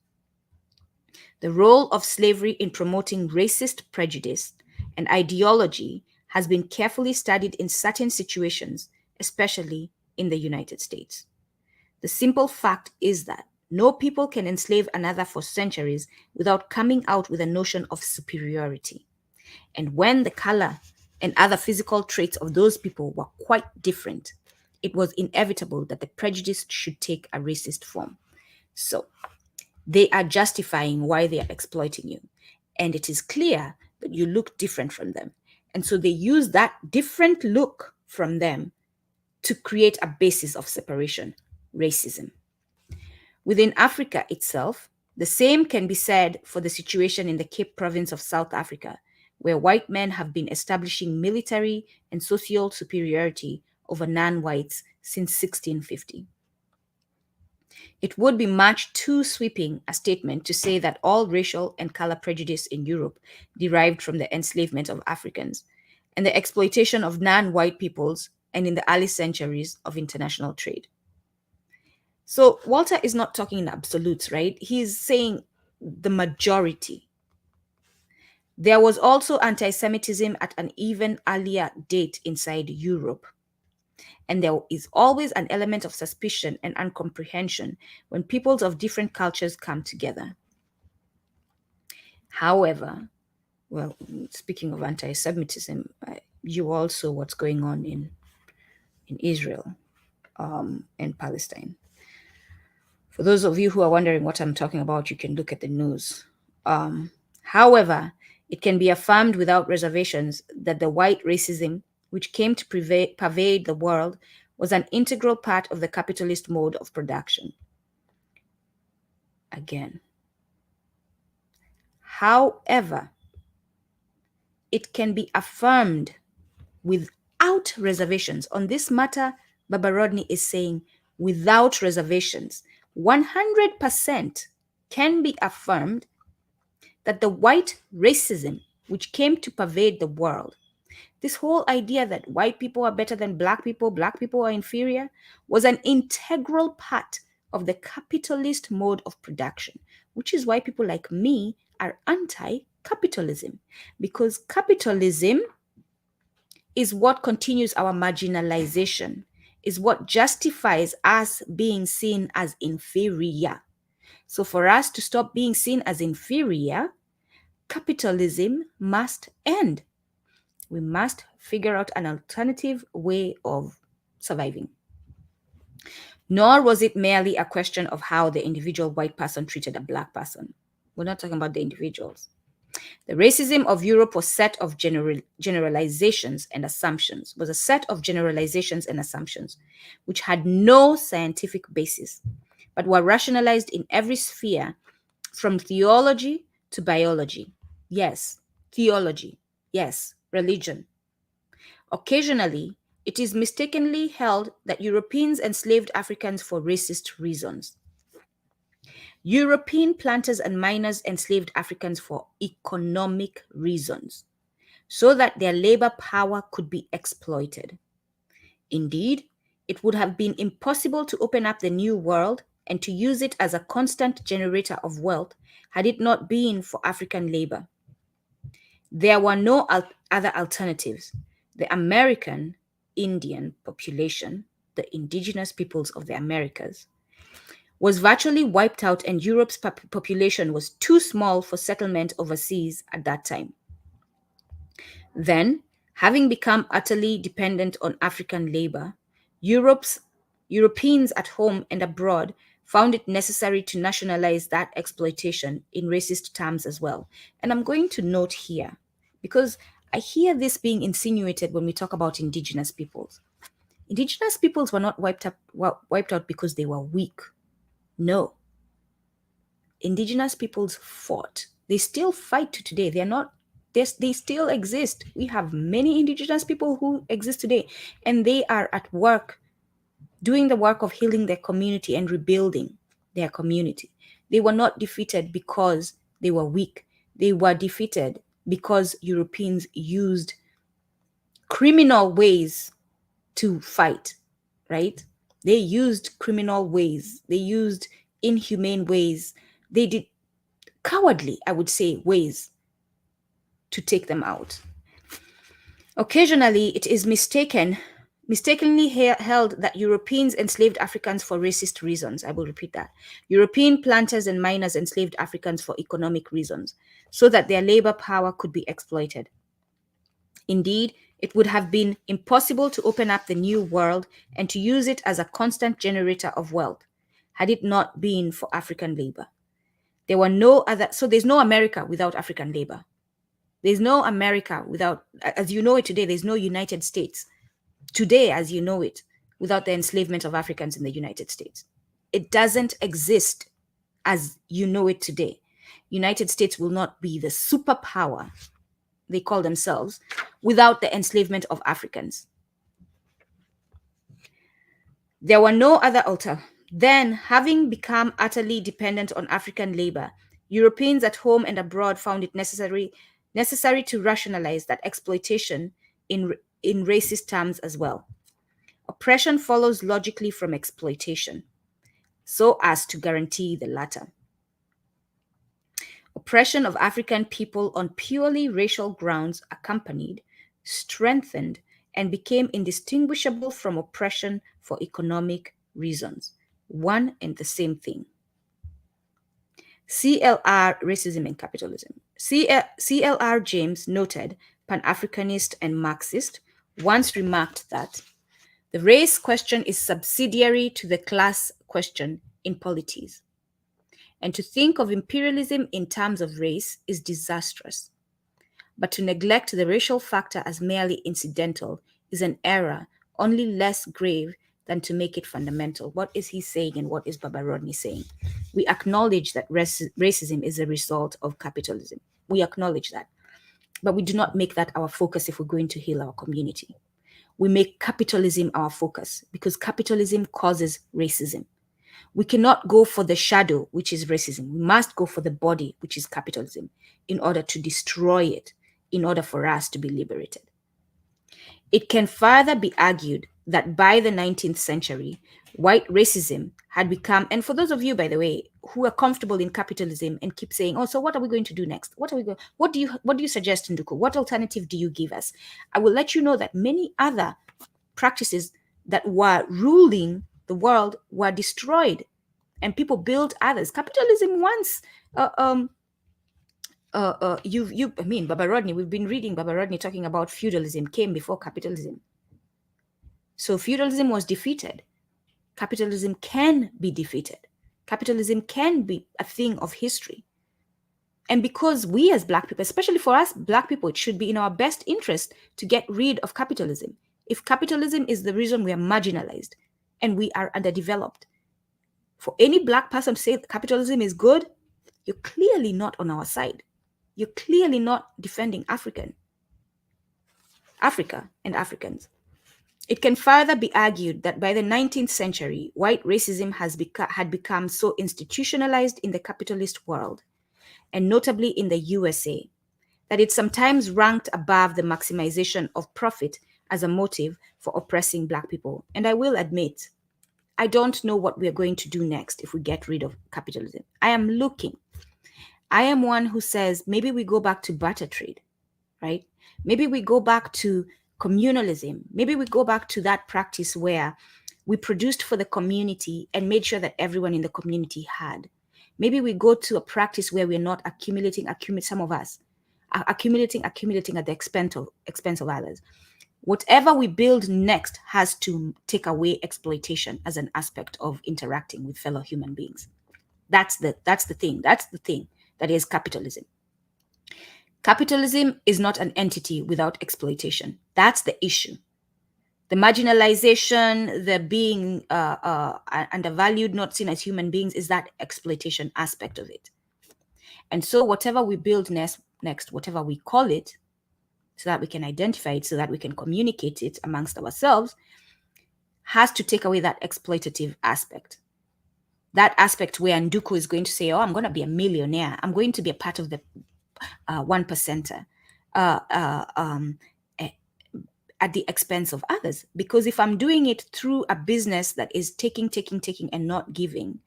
A: The role of slavery in promoting racist prejudice and ideology has been carefully studied in certain situations, especially in the United States. The simple fact is that no people can enslave another for centuries without coming out with a notion of superiority. And when the color and other physical traits of those people were quite different, it was inevitable that the prejudice should take a racist form. So, they are justifying why they are exploiting you. And it is clear that you look different from them. And so they use that different look from them to create a basis of separation, racism. Within Africa itself, the same can be said for the situation in the Cape Province of South Africa, where white men have been establishing military and social superiority over non-whites since 1650. It would be much too sweeping a statement to say that all racial and color prejudice in Europe derived from the enslavement of Africans and the exploitation of non-white peoples and in the early centuries of international trade. So Walter is not talking in absolutes, right? He's saying the majority. There was also anti-Semitism at an even earlier date inside Europe. And there is always an element of suspicion and incomprehension when peoples of different cultures come together. However, well, speaking of anti-Semitism, you also what's going on in Israel and Palestine. For those of you who are wondering what I'm talking about, you can look at the news. However, it can be affirmed without reservations that the white racism, which came to pervade the world, was an integral part of the capitalist mode of production. Again. However, it can be affirmed without reservations. On this matter, Baba Rodney is saying without reservations. 100% can be affirmed that the white racism, which came to pervade the world, this whole idea that white people are better than black people are inferior, was an integral part of the capitalist mode of production, which is why people like me are anti-capitalism, because capitalism is what continues our marginalization, is what justifies us being seen as inferior. So for us to stop being seen as inferior, capitalism must end. We must figure out an alternative way of surviving. Nor was it merely a question of how the individual white person treated a black person. We're not talking about the individuals. The racism of Europe was a set of generalizations and assumptions, which had no scientific basis, but were rationalized in every sphere, from theology to biology. Yes, theology. Yes, religion. Occasionally, it is mistakenly held that Europeans enslaved Africans for racist reasons. European planters and miners enslaved Africans for economic reasons, so that their labor power could be exploited. Indeed, it would have been impossible to open up the New World and to use it as a constant generator of wealth had it not been for African labor. There were no other alternatives. The American Indian population, the indigenous peoples of the Americas, was virtually wiped out, and Europe's population was too small for settlement overseas at that time. Then, having become utterly dependent on African labor, Europeans at home and abroad found it necessary to nationalize that exploitation in racist terms as well. And I'm going to note here, because I hear this being insinuated when we talk about indigenous peoples. Indigenous peoples were not wiped out because they were weak. No. Indigenous peoples fought. They still fight to today. They still exist. We have many indigenous people who exist today, and they are at work doing the work of healing their community and rebuilding their community. They were not defeated because they were weak. They were defeated because Europeans used criminal ways to fight, right? They used criminal ways. They used inhumane ways. They did cowardly, I would say, ways to take them out. Occasionally, it is mistakenly held that Europeans enslaved Africans for racist reasons. I will repeat that. European planters and miners enslaved Africans for economic reasons, so that their labor power could be exploited. Indeed, it would have been impossible to open up the New World and to use it as a constant generator of wealth had it not been for African labor. There were no other, so there's no America without African labor. There's no America without, as you know it today, there's no United States today, as you know it, without the enslavement of Africans in the United States. It doesn't exist as you know it today. United States will not be the superpower they call themselves without the enslavement of Africans. There were no other altar. Then, having become utterly dependent on African labor, Europeans at home and abroad found it necessary to rationalize that exploitation in racist terms as well. Oppression follows logically from exploitation, so as to guarantee the latter. Oppression of African people on purely racial grounds accompanied, strengthened, and became indistinguishable from oppression for economic reasons, one and the same thing. CLR, Racism and Capitalism. CLR James, noted Pan-Africanist and Marxist, once remarked that the race question is subsidiary to the class question in polities. And to think of imperialism in terms of race is disastrous. But to neglect the racial factor as merely incidental is an error only less grave than to make it fundamental. What is he saying and what is Baba Rodney saying? We acknowledge that racism is a result of capitalism. We acknowledge that. But we do not make that our focus if we're going to heal our community. We make capitalism our focus because capitalism causes racism. We cannot go for the shadow, which is racism. We must go for the body, which is capitalism, in order to destroy it, in order for us to be liberated. It can further be argued that by the 19th century, white racism had become, and for those of you, by the way, who are comfortable in capitalism and keep saying, oh, so what are we going to do next? What do you suggest, Nduku? What alternative do you give us? I will let you know that many other practices that were ruling the world were destroyed and people built others. Capitalism once, Baba Rodney, we've been reading Baba Rodney talking about feudalism came before capitalism. So feudalism was defeated. Capitalism can be defeated. Capitalism can be a thing of history. And because we as Black people, especially for us Black people, it should be in our best interest to get rid of capitalism. If capitalism is the reason we are marginalized and we are underdeveloped, for any Black person to say that capitalism is good, you're clearly not on our side. You're clearly not defending Africa and Africans. It can further be argued that by the 19th century, white racism had become so institutionalized in the capitalist world, and notably in the USA, that it sometimes ranked above the maximization of profit as a motive for oppressing Black people. And I will admit, I don't know what we are going to do next if we get rid of capitalism. I am looking. I am one who says maybe we go back to barter trade, right? Maybe we go back to communalism. Maybe we go back to that practice where we produced for the community and made sure that everyone in the community had. Maybe we go to a practice where we're not accumulating, some of us are accumulating at the expense of others. Whatever we build next has to take away exploitation as an aspect of interacting with fellow human beings. That's the thing. That's the thing that is capitalism. Capitalism is not an entity without exploitation. That's the issue. The marginalization, the being undervalued, not seen as human beings, is that exploitation aspect of it. And so whatever we build next, whatever we call it, so that we can identify it, so that we can communicate it amongst ourselves, has to take away that exploitative aspect. That aspect where Nduku is going to say, oh, I'm going to be a millionaire. I'm going to be a part of the 1%er at the expense of others. Because if I'm doing it through a business that is taking and not giving,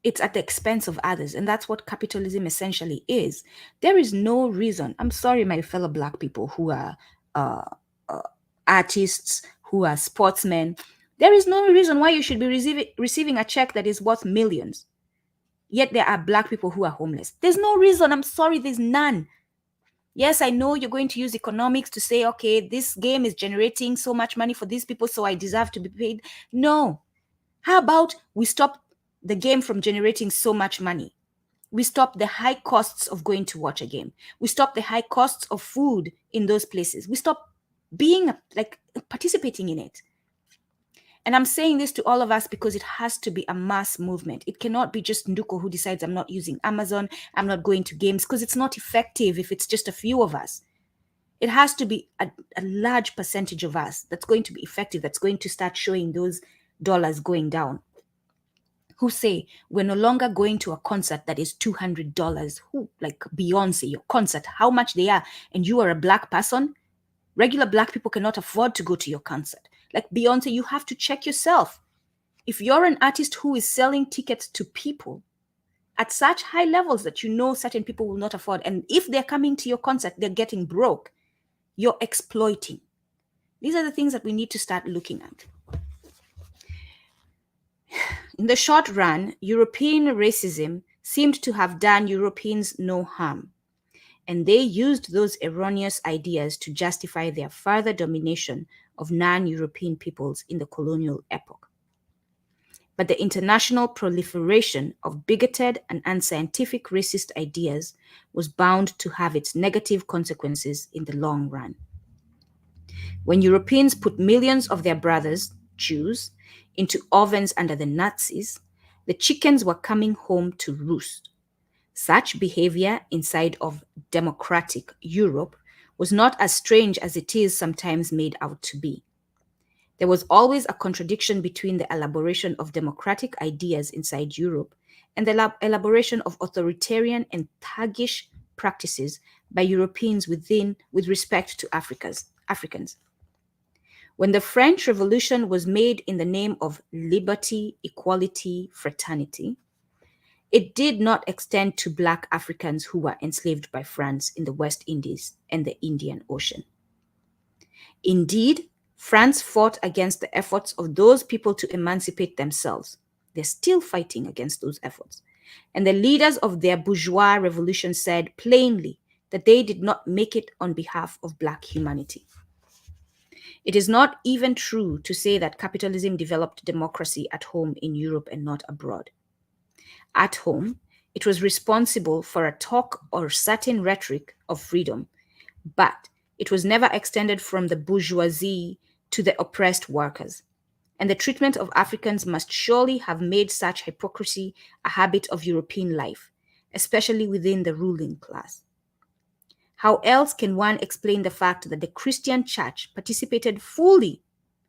A: it's at the expense of others. And that's what capitalism essentially is. There is no reason. I'm sorry, my fellow Black people who are artists, who are sportsmen. There is no reason why you should be receiving a check that is worth millions. Yet there are Black people who are homeless. There's no reason. I'm sorry, there's none. Yes, I know you're going to use economics to say, okay, this game is generating so much money for these people, so I deserve to be paid. No. How about we stop the game from generating so much money? We stop the high costs of going to watch a game. We stop the high costs of food in those places. We stop being participating in it. And I'm saying this to all of us because it has to be a mass movement. It cannot be just Nduku who decides I'm not using Amazon, I'm not going to games, because it's not effective if it's just a few of us. It has to be a large percentage of us that's going to be effective, that's going to start showing those dollars going down. Who say we're no longer going to a concert that is $200. Who, like Beyonce, your concert, how much they are, and you are a Black person? Regular Black people cannot afford to go to your concert. Like Beyonce, you have to check yourself. If you're an artist who is selling tickets to people at such high levels that you know certain people will not afford, and if they're coming to your concert, they're getting broke, you're exploiting. These are the things that we need to start looking at. In the short run, European racism seemed to have done Europeans no harm, and they used those erroneous ideas to justify their further domination of non-European peoples in the colonial epoch. but the international proliferation of bigoted and unscientific racist ideas was bound to have its negative consequences in the long run. When Europeans put millions of their brothers, Jews, into ovens under the Nazis, the chickens were coming home to roost. Such behavior inside of democratic Europe was not as strange as it is sometimes made out to be. There was always a contradiction between the elaboration of democratic ideas inside Europe and the elaboration of authoritarian and thuggish practices by Europeans with respect to Africans. When the French Revolution was made in the name of liberty, equality, fraternity, it did not extend to Black Africans who were enslaved by France in the West Indies and the Indian Ocean. Indeed, France fought against the efforts of those people to emancipate themselves. They're still fighting against those efforts. And the leaders of their bourgeois revolution said plainly that they did not make it on behalf of Black humanity. It is not even true to say that capitalism developed democracy at home in Europe and not abroad. At home, it was responsible for a talk or certain rhetoric of freedom, but it was never extended from the bourgeoisie to the oppressed workers. And the treatment of Africans must surely have made such hypocrisy a habit of European life, especially within the ruling class. How else can one explain the fact that the Christian church participated fully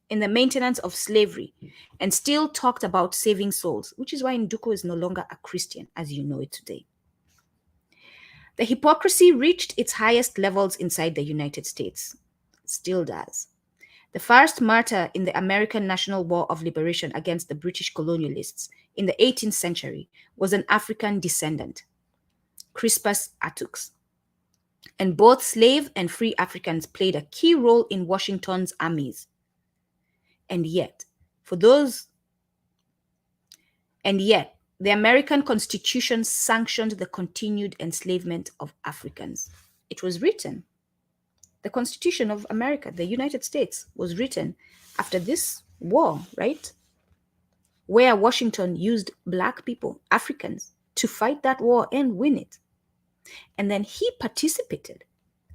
A: in the maintenance of slavery and still talked about saving souls, which is why Nduku is no longer a Christian as you know it today? The hypocrisy reached its highest levels inside the United States. Still does. The first martyr in the American National War of Liberation against the British colonialists in the 18th century was an African descendant, Crispus Attucks. And both slave and free Africans played a key role in Washington's armies. And yet, the American Constitution sanctioned the continued enslavement of Africans. It was written. The Constitution of America, the United States, was written after this war, right? Where Washington used Black people, Africans, to fight that war and win it. And then he participated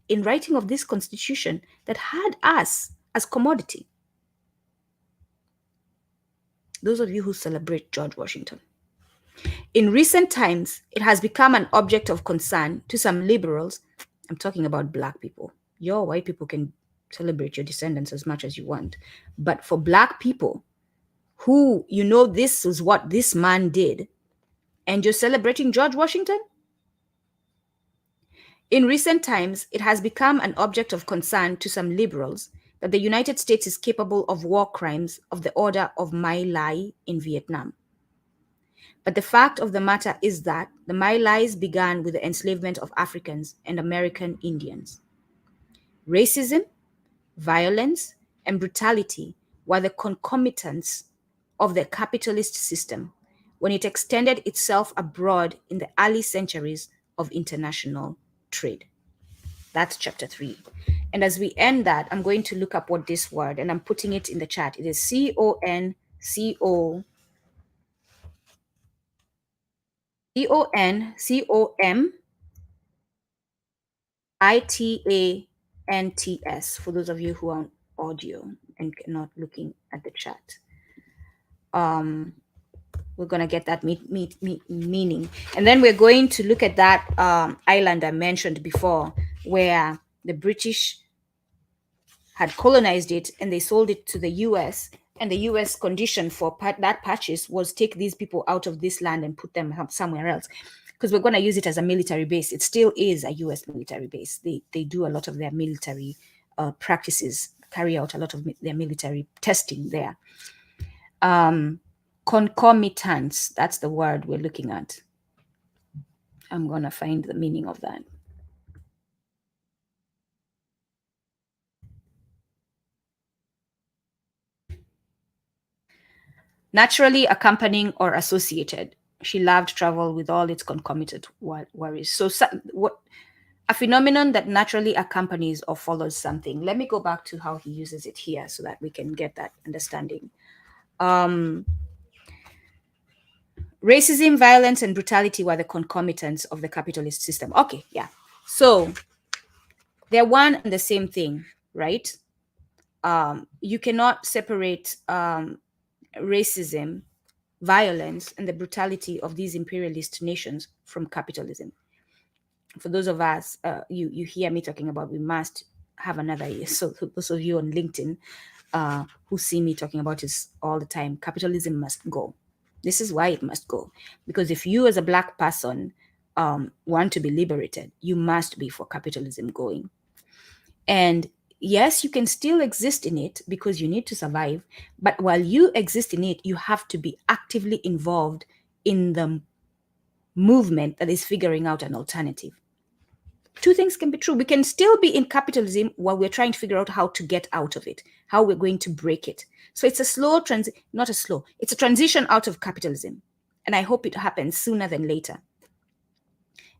A: in writing of this Constitution that had us as commodity. Those of you who celebrate George Washington. In recent times, it has become an object of concern to some liberals. I'm talking about Black people. Your white people can celebrate your descendants as much as you want. But for Black people who, this is what this man did, and you're celebrating George Washington? In recent times, it has become an object of concern to some liberals that the United States is capable of war crimes of the order of My Lai in Vietnam. But the fact of the matter is that the My Lais began with the enslavement of Africans and American Indians. Racism, violence, and brutality were the concomitants of the capitalist system when it extended itself abroad in the early centuries of international trade. That's chapter 3. And as we end that, I'm going to look up what this word, and I'm putting it in the chat. It is CONCOMITANTS, for those of you who are on audio and not looking at the chat. We're going to get that meaning. And then we're going to look at that island I mentioned before, where the British had colonized it and they sold it to the US. And the US condition for that purchase was take these people out of this land and put them somewhere else, because we're going to use it as a military base. It still is a US military base. They do a lot of their military practices, carry out a lot of their military testing there. Concomitants, that's the word we're looking at. I'm going to find the meaning of that. Naturally accompanying or associated. She loved travel with all its concomitant worries. So a phenomenon that naturally accompanies or follows something. Let me go back to how he uses it here so that we can get that understanding. Racism, violence, and brutality were the concomitants of the capitalist system. Okay, yeah. So they're one and the same thing, right? You cannot separate racism, violence, and the brutality of these imperialist nations from capitalism. For those of us, you hear me talking about we must have another year. So those of you on LinkedIn who see me talking about this all the time, capitalism must go. This is why it must go. Because if you as a Black person want to be liberated, you must be for capitalism going. And yes, you can still exist in it because you need to survive. But while you exist in it, you have to be actively involved in the movement that is figuring out an alternative. Two things can be true. We can still be in capitalism while we're trying to figure out how to get out of it, how we're going to break it. So it's a slow it's a transition out of capitalism. And I hope it happens sooner than later.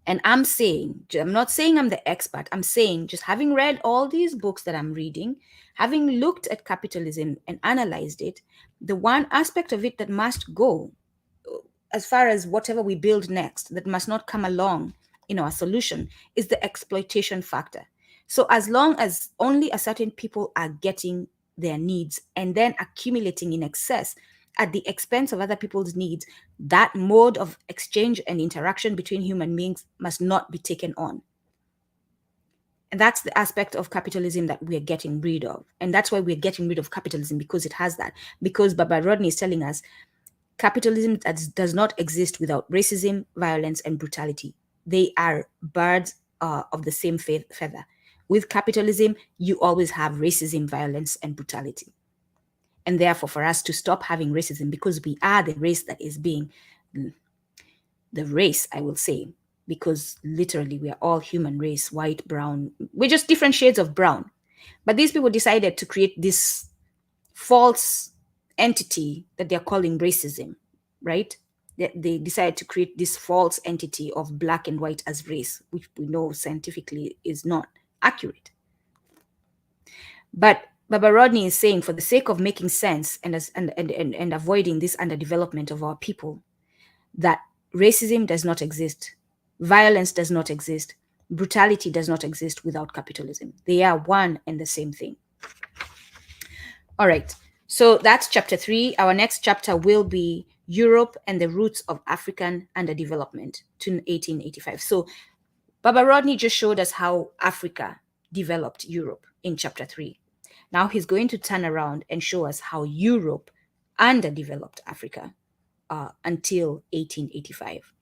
A: And I'm not saying I'm the expert. I'm saying, just having read all these books that I'm reading, having looked at capitalism and analyzed it, the one aspect of it that must go, as far as whatever we build next, that must not come along in our solution, is the exploitation factor. So as long as only a certain people are getting their needs and then accumulating in excess at the expense of other people's needs, that mode of exchange and interaction between human beings must not be taken on. And that's the aspect of capitalism that we're getting rid of. And that's why we're getting rid of capitalism, because it has that. Because Baba Rodney is telling us capitalism does not exist without racism, violence, and brutality. They are birds of the same feather. With capitalism, you always have racism, violence, and brutality. And therefore, for us to stop having racism, because we are the race that is being, the race, I will say, because literally we are all human race, white, brown, we're just different shades of brown. But these people decided to create this false entity that they're calling racism, right? They decided to create this false entity of black and white as race, which we know scientifically is not accurate. But Baba Rodney is saying, for the sake of making sense and avoiding this underdevelopment of our people, that racism does not exist, violence does not exist, brutality does not exist without capitalism. They are one and the same thing. All right. So that's chapter 3. Our next chapter will be Europe and the Roots of African Underdevelopment to 1885. So Baba Rodney just showed us how Africa developed Europe in chapter 3. Now he's going to turn around and show us how Europe underdeveloped Africa until 1885.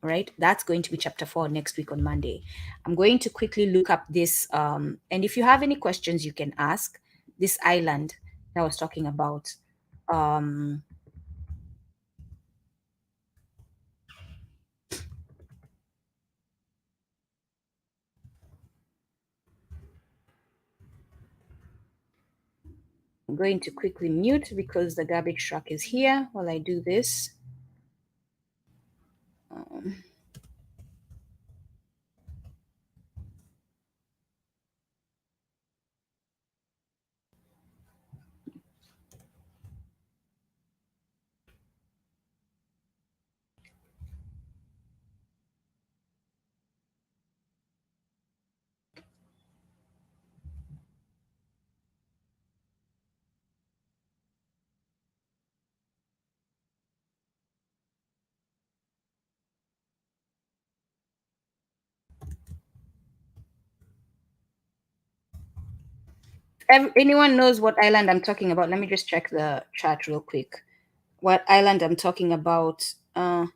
A: All right, that's going to be chapter 4 next week on Monday. I'm going to quickly look up this. And if you have any questions, you can ask. This island that I was talking about. I'm going to quickly mute because the garbage truck is here while I do this. Anyone knows what island I'm talking about? Let me just check the chat real quick. What island I'm talking about? Yes,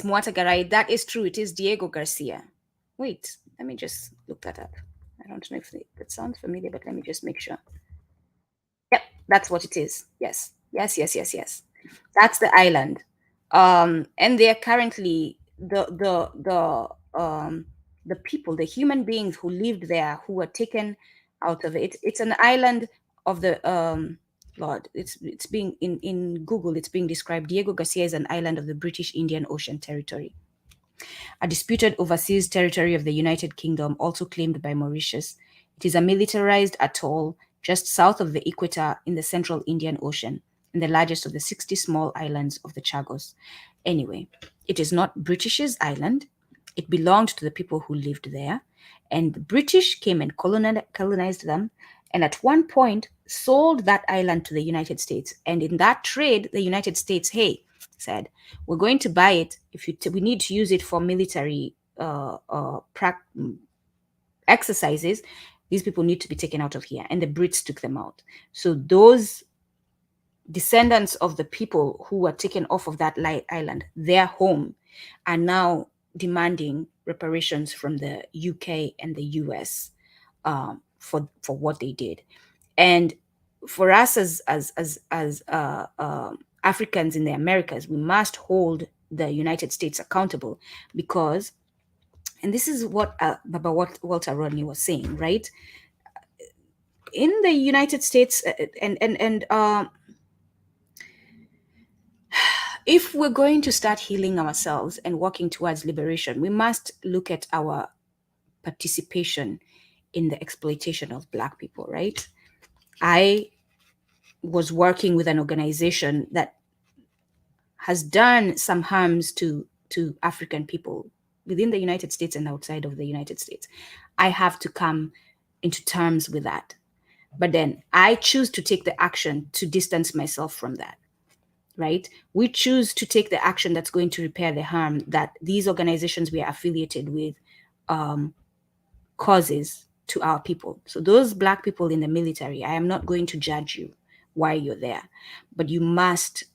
A: Muata Garay. That is true. It is Diego Garcia. Wait, let me just look that up. I don't know if that sounds familiar, but let me just make sure. Yep, that's what it is. Yes. That's the island. And they are currently the people, the human beings who lived there, who were taken out of it. It's an island of the Lord. It's being in Google. It's being described. Diego Garcia is an island of the British Indian Ocean Territory, a disputed overseas territory of the United Kingdom, also claimed by Mauritius. It is a militarized atoll just south of the equator in the central Indian Ocean. and the largest of the 60 small islands of the Chagos. Anyway, it is not British's island. It belonged to the people who lived there. And the British came and colonized them. And at one point, sold that island to the United States. And in that trade, the United States, hey, said, we're going to buy it. If we need to use it for military exercises, these people need to be taken out of here. And the Brits took them out. So those descendants of the people who were taken off of that island, their home, are now demanding reparations from the UK and the US for what they did. And for us as Africans in the Americas, we must hold the United States accountable, because, and this is what Baba Walter Rodney was saying, right? In the United States, if we're going to start healing ourselves and working towards liberation, we must look at our participation in the exploitation of Black people, right? I was working with an organization that has done some harms to African people within the United States and outside of the United States. I have to come into terms with that. But then I choose to take the action to distance myself from that, right? We choose to take the action that's going to repair the harm that these organizations we are affiliated with causes to our people. So those Black people in the military, I am not going to judge you why you're there, but you must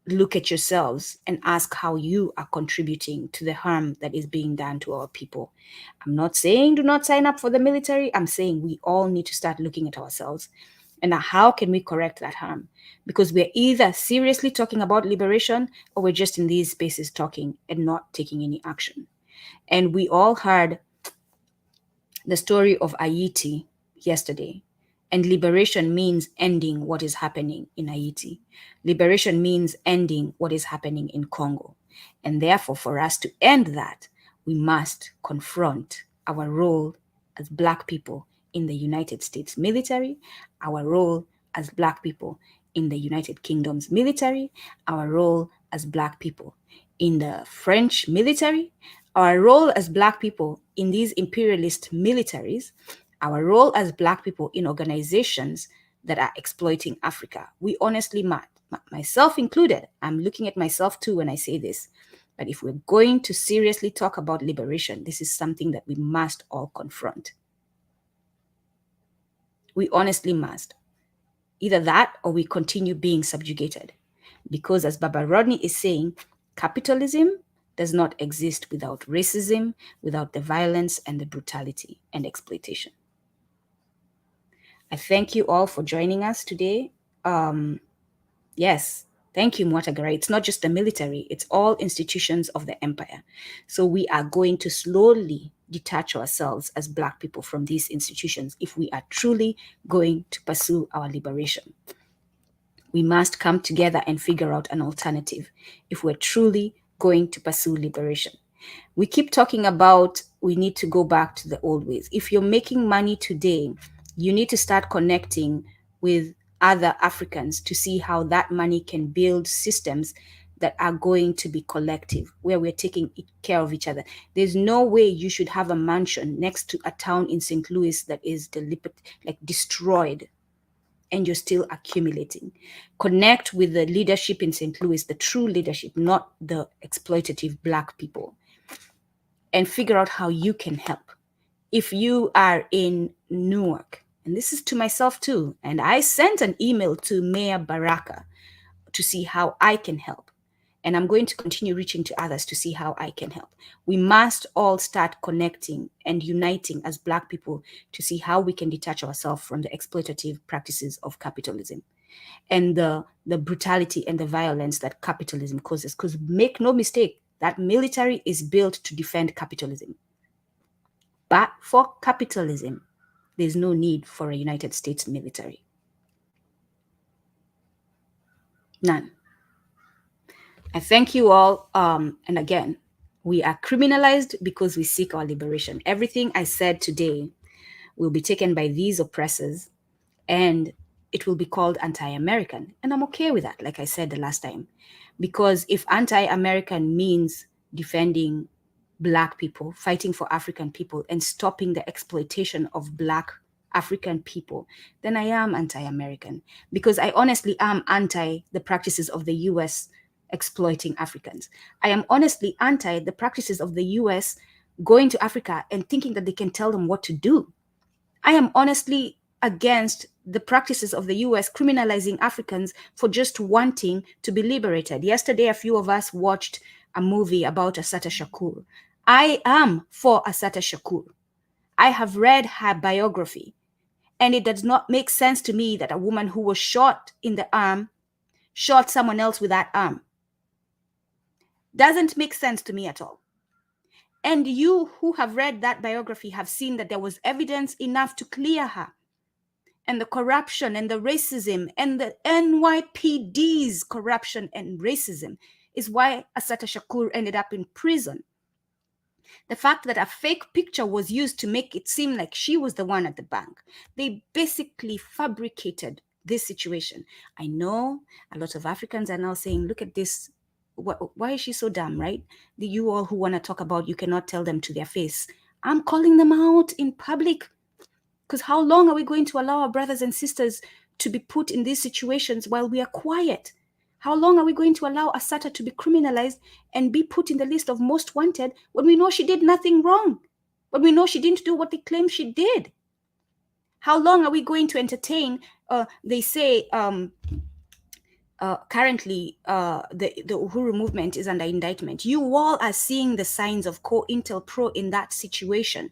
A: look at yourselves and ask how you are contributing to the harm that is being done to our people. I'm not saying do not sign up for the military. I'm saying we all need to start looking at ourselves and how can we correct that harm? Because we're either seriously talking about liberation or we're just in these spaces talking and not taking any action. And we all heard the story of Haiti yesterday. And liberation means ending what is happening in Haiti. Liberation means ending what is happening in Congo. And therefore, for us to end that, we must confront our role as Black people in the United States military, our role as Black people in the United Kingdom's military, our role as Black people in the French military, our role as Black people in these imperialist militaries, our role as Black people in organizations that are exploiting Africa. We honestly must, myself included, I'm looking at myself too when I say this, but if we're going to seriously talk about liberation, this is something that we must all confront. We honestly must. Either that or we continue being subjugated. Because as Baba Rodney is saying, capitalism does not exist without racism, without the violence and the brutality and exploitation. I thank you all for joining us today. Yes, thank you, Mwatagara. It's not just the military, it's all institutions of the empire. So we are going to slowly detach ourselves as Black people from these institutions if we are truly going to pursue our liberation. We must come together and figure out an alternative if we're truly going to pursue liberation. We keep talking about we need to go back to the old ways. If you're making money today, you need to start connecting with other Africans to see how that money can build systems that are going to be collective, where we're taking care of each other. There's no way you should have a mansion next to a town in St. Louis that is destroyed and you're still accumulating. Connect with the leadership in St. Louis, the true leadership, not the exploitative Black people, and figure out how you can help. If you are in Newark, and this is to myself too, and I sent an email to Mayor Baraka to see how I can help. And I'm going to continue reaching to others to see how I can help. We must all start connecting and uniting as Black people to see how we can detach ourselves from the exploitative practices of capitalism and the brutality and the violence that capitalism causes. Because make no mistake, that military is built to defend capitalism. But for capitalism, there's no need for a United States military. None. I thank you all. And again, we are criminalized because we seek our liberation. Everything I said today will be taken by these oppressors, and it will be called anti-American. And I'm okay with that, like I said the last time. Because if anti-American means defending Black people, fighting for African people, and stopping the exploitation of Black African people, then I am anti-American. Because I honestly am anti the practices of the US exploiting Africans. I am honestly anti the practices of the US going to Africa and thinking that they can tell them what to do. I am honestly against the practices of the US criminalizing Africans for just wanting to be liberated. Yesterday, a few of us watched a movie about Assata Shakur. I am for Assata Shakur. I have read her biography, and it does not make sense to me that a woman who was shot in the arm shot someone else with that arm. Doesn't make sense to me at all. And you who have read that biography have seen that there was evidence enough to clear her. And the corruption and the racism and the NYPD's corruption and racism is why Assata Shakur ended up in prison. The fact that a fake picture was used to make it seem like she was the one at the bank. They basically fabricated this situation. I know a lot of Africans are now saying, look at this. Why is she so dumb, right? You all who want to talk about, you cannot tell them to their face. I'm calling them out in public. Because how long are we going to allow our brothers and sisters to be put in these situations while we are quiet? How long are we going to allow Assata to be criminalized and be put in the list of most wanted when we know she did nothing wrong? When we know she didn't do what they claim she did? How long are we going to entertain, they say, currently the Uhuru movement is under indictment. You all are seeing the signs of COINTELPRO in that situation.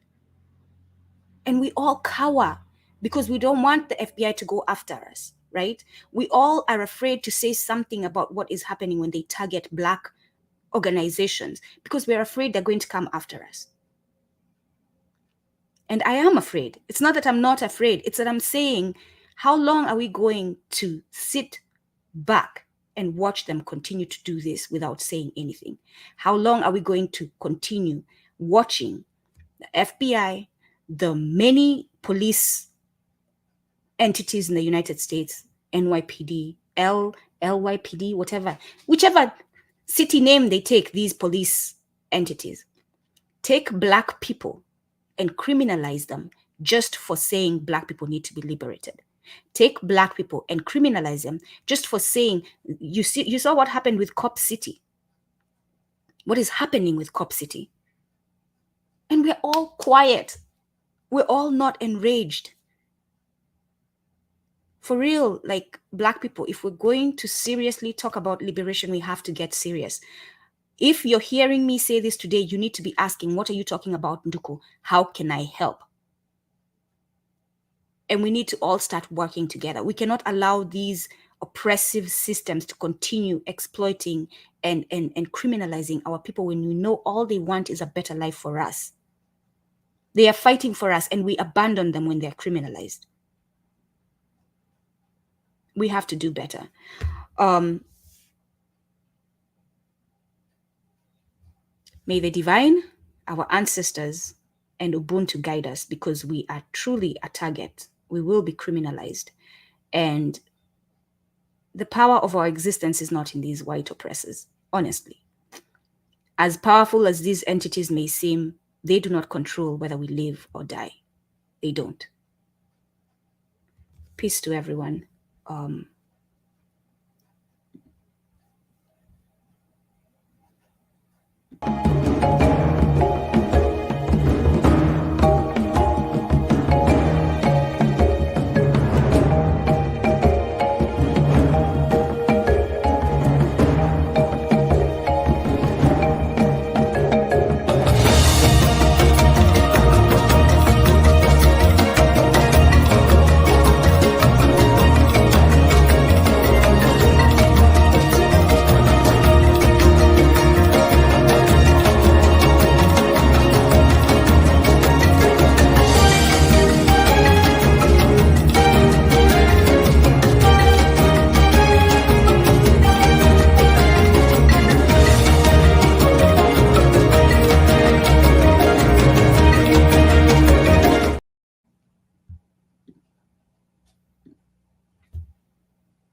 A: And we all cower because we don't want the FBI to go after us, right? We all are afraid to say something about what is happening when they target Black organizations because we're afraid they're going to come after us. And I am afraid. It's not that I'm not afraid. It's that I'm saying, how long are we going to sit back and watch them continue to do this without saying anything? How long are we going to continue watching the FBI, the many police entities in the United States, NYPD, LYPD, whichever city name they take, these police entities, take Black people and criminalize them just for saying Black people need to be liberated. Take Black people and criminalize them just for saying, you saw what happened with Cop City. What is happening with Cop City? And we're all quiet. We're all not enraged. For real, like Black people, if we're going to seriously talk about liberation, we have to get serious. If you're hearing me say this today, you need to be asking, what are you talking about, Nduku? How can I help? And we need to all start working together. We cannot allow these oppressive systems to continue exploiting and criminalizing our people when we know all they want is a better life for us. They are fighting for us and we abandon them when they're criminalized. We have to do better. May the divine, our ancestors, and Ubuntu guide us because we are truly a target. We will be criminalized. And the power of our existence is not in these white oppressors, honestly. As powerful as these entities may seem, they do not control whether we live or die. They don't. Peace to everyone.